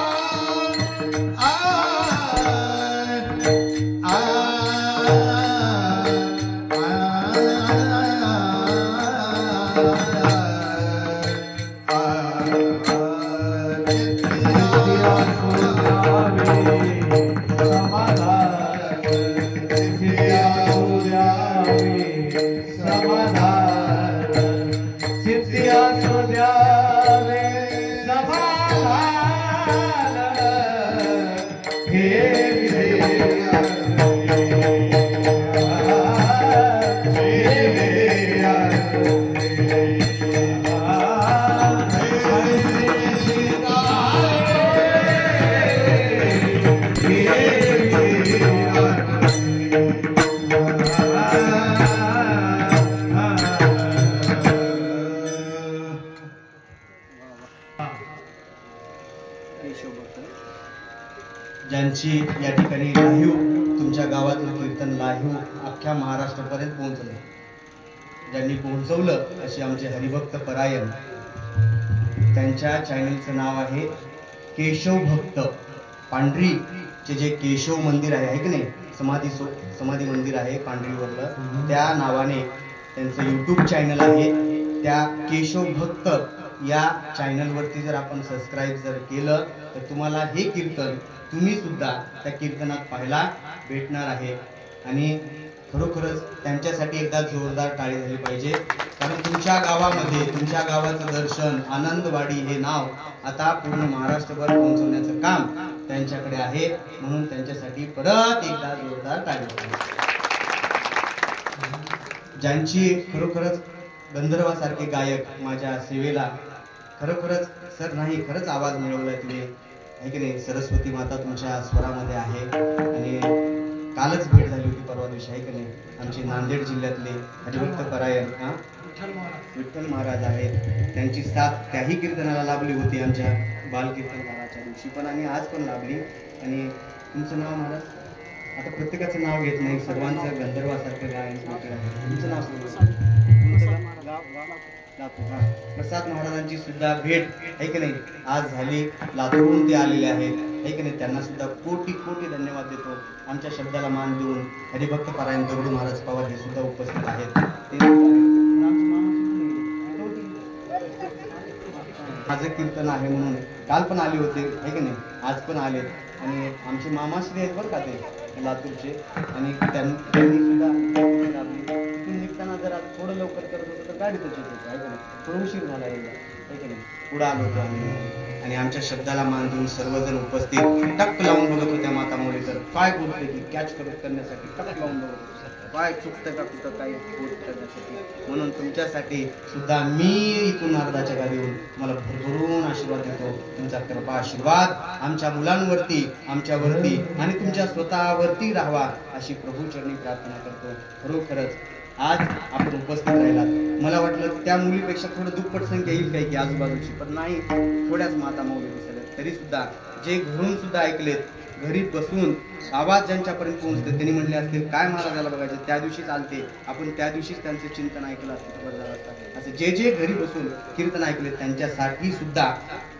ज्यांची या ठिकाणी लाईव्ह तुमच्या गावातलं कीर्तन लाईव्ह अख्ख्या महाराष्ट्रापर्यंत पोहोचलं, ज्यांनी पोहोचवलं असे आमचे हरिभक्त परायण, त्यांच्या चॅनलचं नाव आहे केशव भक्त पांढरीचे जे केशव मंदिर आहे की नाही, समाधी मंदिर आहे पांढरीवरलं, त्या नावाने त्यांचं यूट्यूब चॅनल आहे. त्या केशव भक्त या चॅनलवरती जर आपण सबस्क्राईब जर केलं तर तुम्हाला हे कीर्तन तुम्ही सुद्धा त्या कीर्तनात पाहायला भेटणार आहे. आणि खरोखरच त्यांच्यासाठी एकदा जोरदार टाळी झाली पाहिजे, कारण तुमच्या गावामध्ये तुमच्या गावाचं दर्शन आनंदवाडी हे नाव आता पूर्ण महाराष्ट्रभर पोहोचवण्याचं काम त्यांच्याकडे आहे, म्हणून त्यांच्यासाठी परत एकदा जोरदार टाळी. ज्यांची खरोखरच गंधर्वासारखे गायक माझ्या सेवेला खरोखरच सर नाही खरंच आवाज मिळवलाय तुम्ही आहे की नाही. सरस्वती माता तुमच्या स्वरामध्ये आहे आणि कालच भेट झाली होती परवा दिवशी आहे की नाही. आमचे नांदेड जिल्ह्यातले हरिभक्त परायण विठ्ठल महाराज आहेत, त्यांची साथ त्याही कीर्तनाला लाभली होती आमच्या बालकीर्तन महाराजच्या दिवशी पण आणि आज पण लाभली. आणि तुमचं नाव महाराज, आता प्रत्येकाचं नाव घेत नाही, सर्वांचं गंधर्वासारखं गायन आहे. तुमचं नाव प्रसाद महाराजांची सुद्धा भेट आहे की नाही आज झाली, लातूरहून ते आलेले आहेत आहे की नाही. त्यांना सुद्धा कोटी कोटी धन्यवाद देतो. आमच्या शब्दाला मान देऊन हरिभक्त परायण दगडू महाराज पवार हे सुद्धा उपस्थित आहेत. माझं कीर्तन आहे म्हणून काल पण आले होते आहे की नाही, आज पण आले. आणि आमचे मामाश्री आहेत बरं का ते लातूरचे, आणि त्यांनी सुद्धा तिथून निघताना जरा थोडं लवकर करत होतं तर गाडी तशीच होती आहे का नाही, थोडं उशीर झाला आहे की नाही, पुढं आलो होतो आम्ही. आणि आमच्या शब्दाला मान देऊन सर्वजण उपस्थित टक लावून बघत होत्या माता मोळीकर काय बोलते की कॅच करण्यासाठी टक लावून बघत होते, काय चुकतं का कुठं काही गोष्ट करण्यासाठी. म्हणून तुमच्यासाठी सुद्धा मी इथून नारदाच्या गाडी येऊन मला भरभरून आशीर्वाद देतो. तुमचा कृपा आशीर्वाद आमच्या मुलांवरती आमच्यावरती आणि तुमच्या स्वतःवरती राहावा अशी प्रभूचरणी प्रार्थना करतो. खरोखरच आज आपण उपस्थित राहिलात, मला वाटलं त्या मुलीपेक्षा थोडं दुप्पट संख्या येईल काही की आजूबाजूची, पण नाही, थोड्याच माता मौली दिसल्या. तरी सुद्धा जे घरून सुद्धा ऐकलेत, घरी बसून आवाज ज्यांच्यापर्यंत पोहोचते त्यांनी म्हणले असतील काय महाराजाला बघायचं, त्या दिवशी चालते आपण त्या दिवशीच त्यांचे चिंतन ऐकलं असतं बरं झालं असतं. असं जे जे घरी बसून कीर्तन ऐकले त्यांच्यासाठी सुद्धा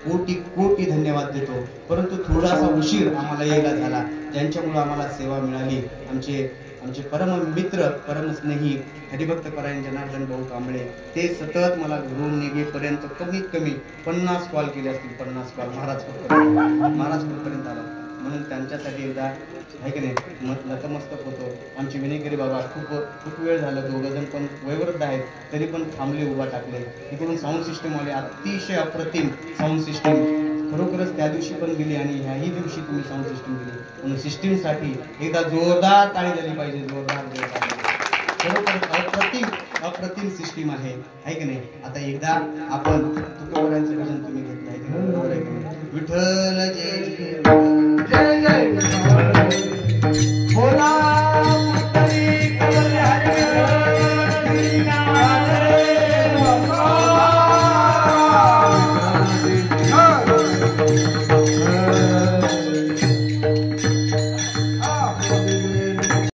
कोटी कोटी धन्यवाद देतो. परंतु थोडासा उशीर आम्हाला यायला झाला, ज्यांच्यामुळे आम्हाला सेवा मिळाली. आमचे परम मित्र परम स्नेही हरिभक्त परायण जनार्दन भाऊ कांबळे, ते सतत मला घरून निघेपर्यंत कमीत कमी 50 कॉल केले असतील, 50 कॉल महाराजपूरपर्यंत आला. म्हणून त्यांच्यासाठी एकदा आहे की नाही नतमस्तक होतो. आमचे विनयगिरी बाबा खूप वेळ झाला, दोघंजण पण वयोवृद्ध आहेत तरी पण थांबले, उभा टाकले. इकडून साऊंड सिस्टीम वाले अतिशय अप्रतिम साऊंड सिस्टीम खरोखरच त्या दिवशी पण दिली आणि ह्याही दिवशी तुम्ही साऊंड सिस्टीम दिली, म्हणून सिस्टीमसाठी एकदा जोरदार टाळी झाली पाहिजे. जोरदार खरोखर अप्रतिम सिस्टीम आहे की नाही. आता एकदा आपण तुकोबरांचं भजन तुम्ही घेतलं आहे की नाही, विठ्ठल जय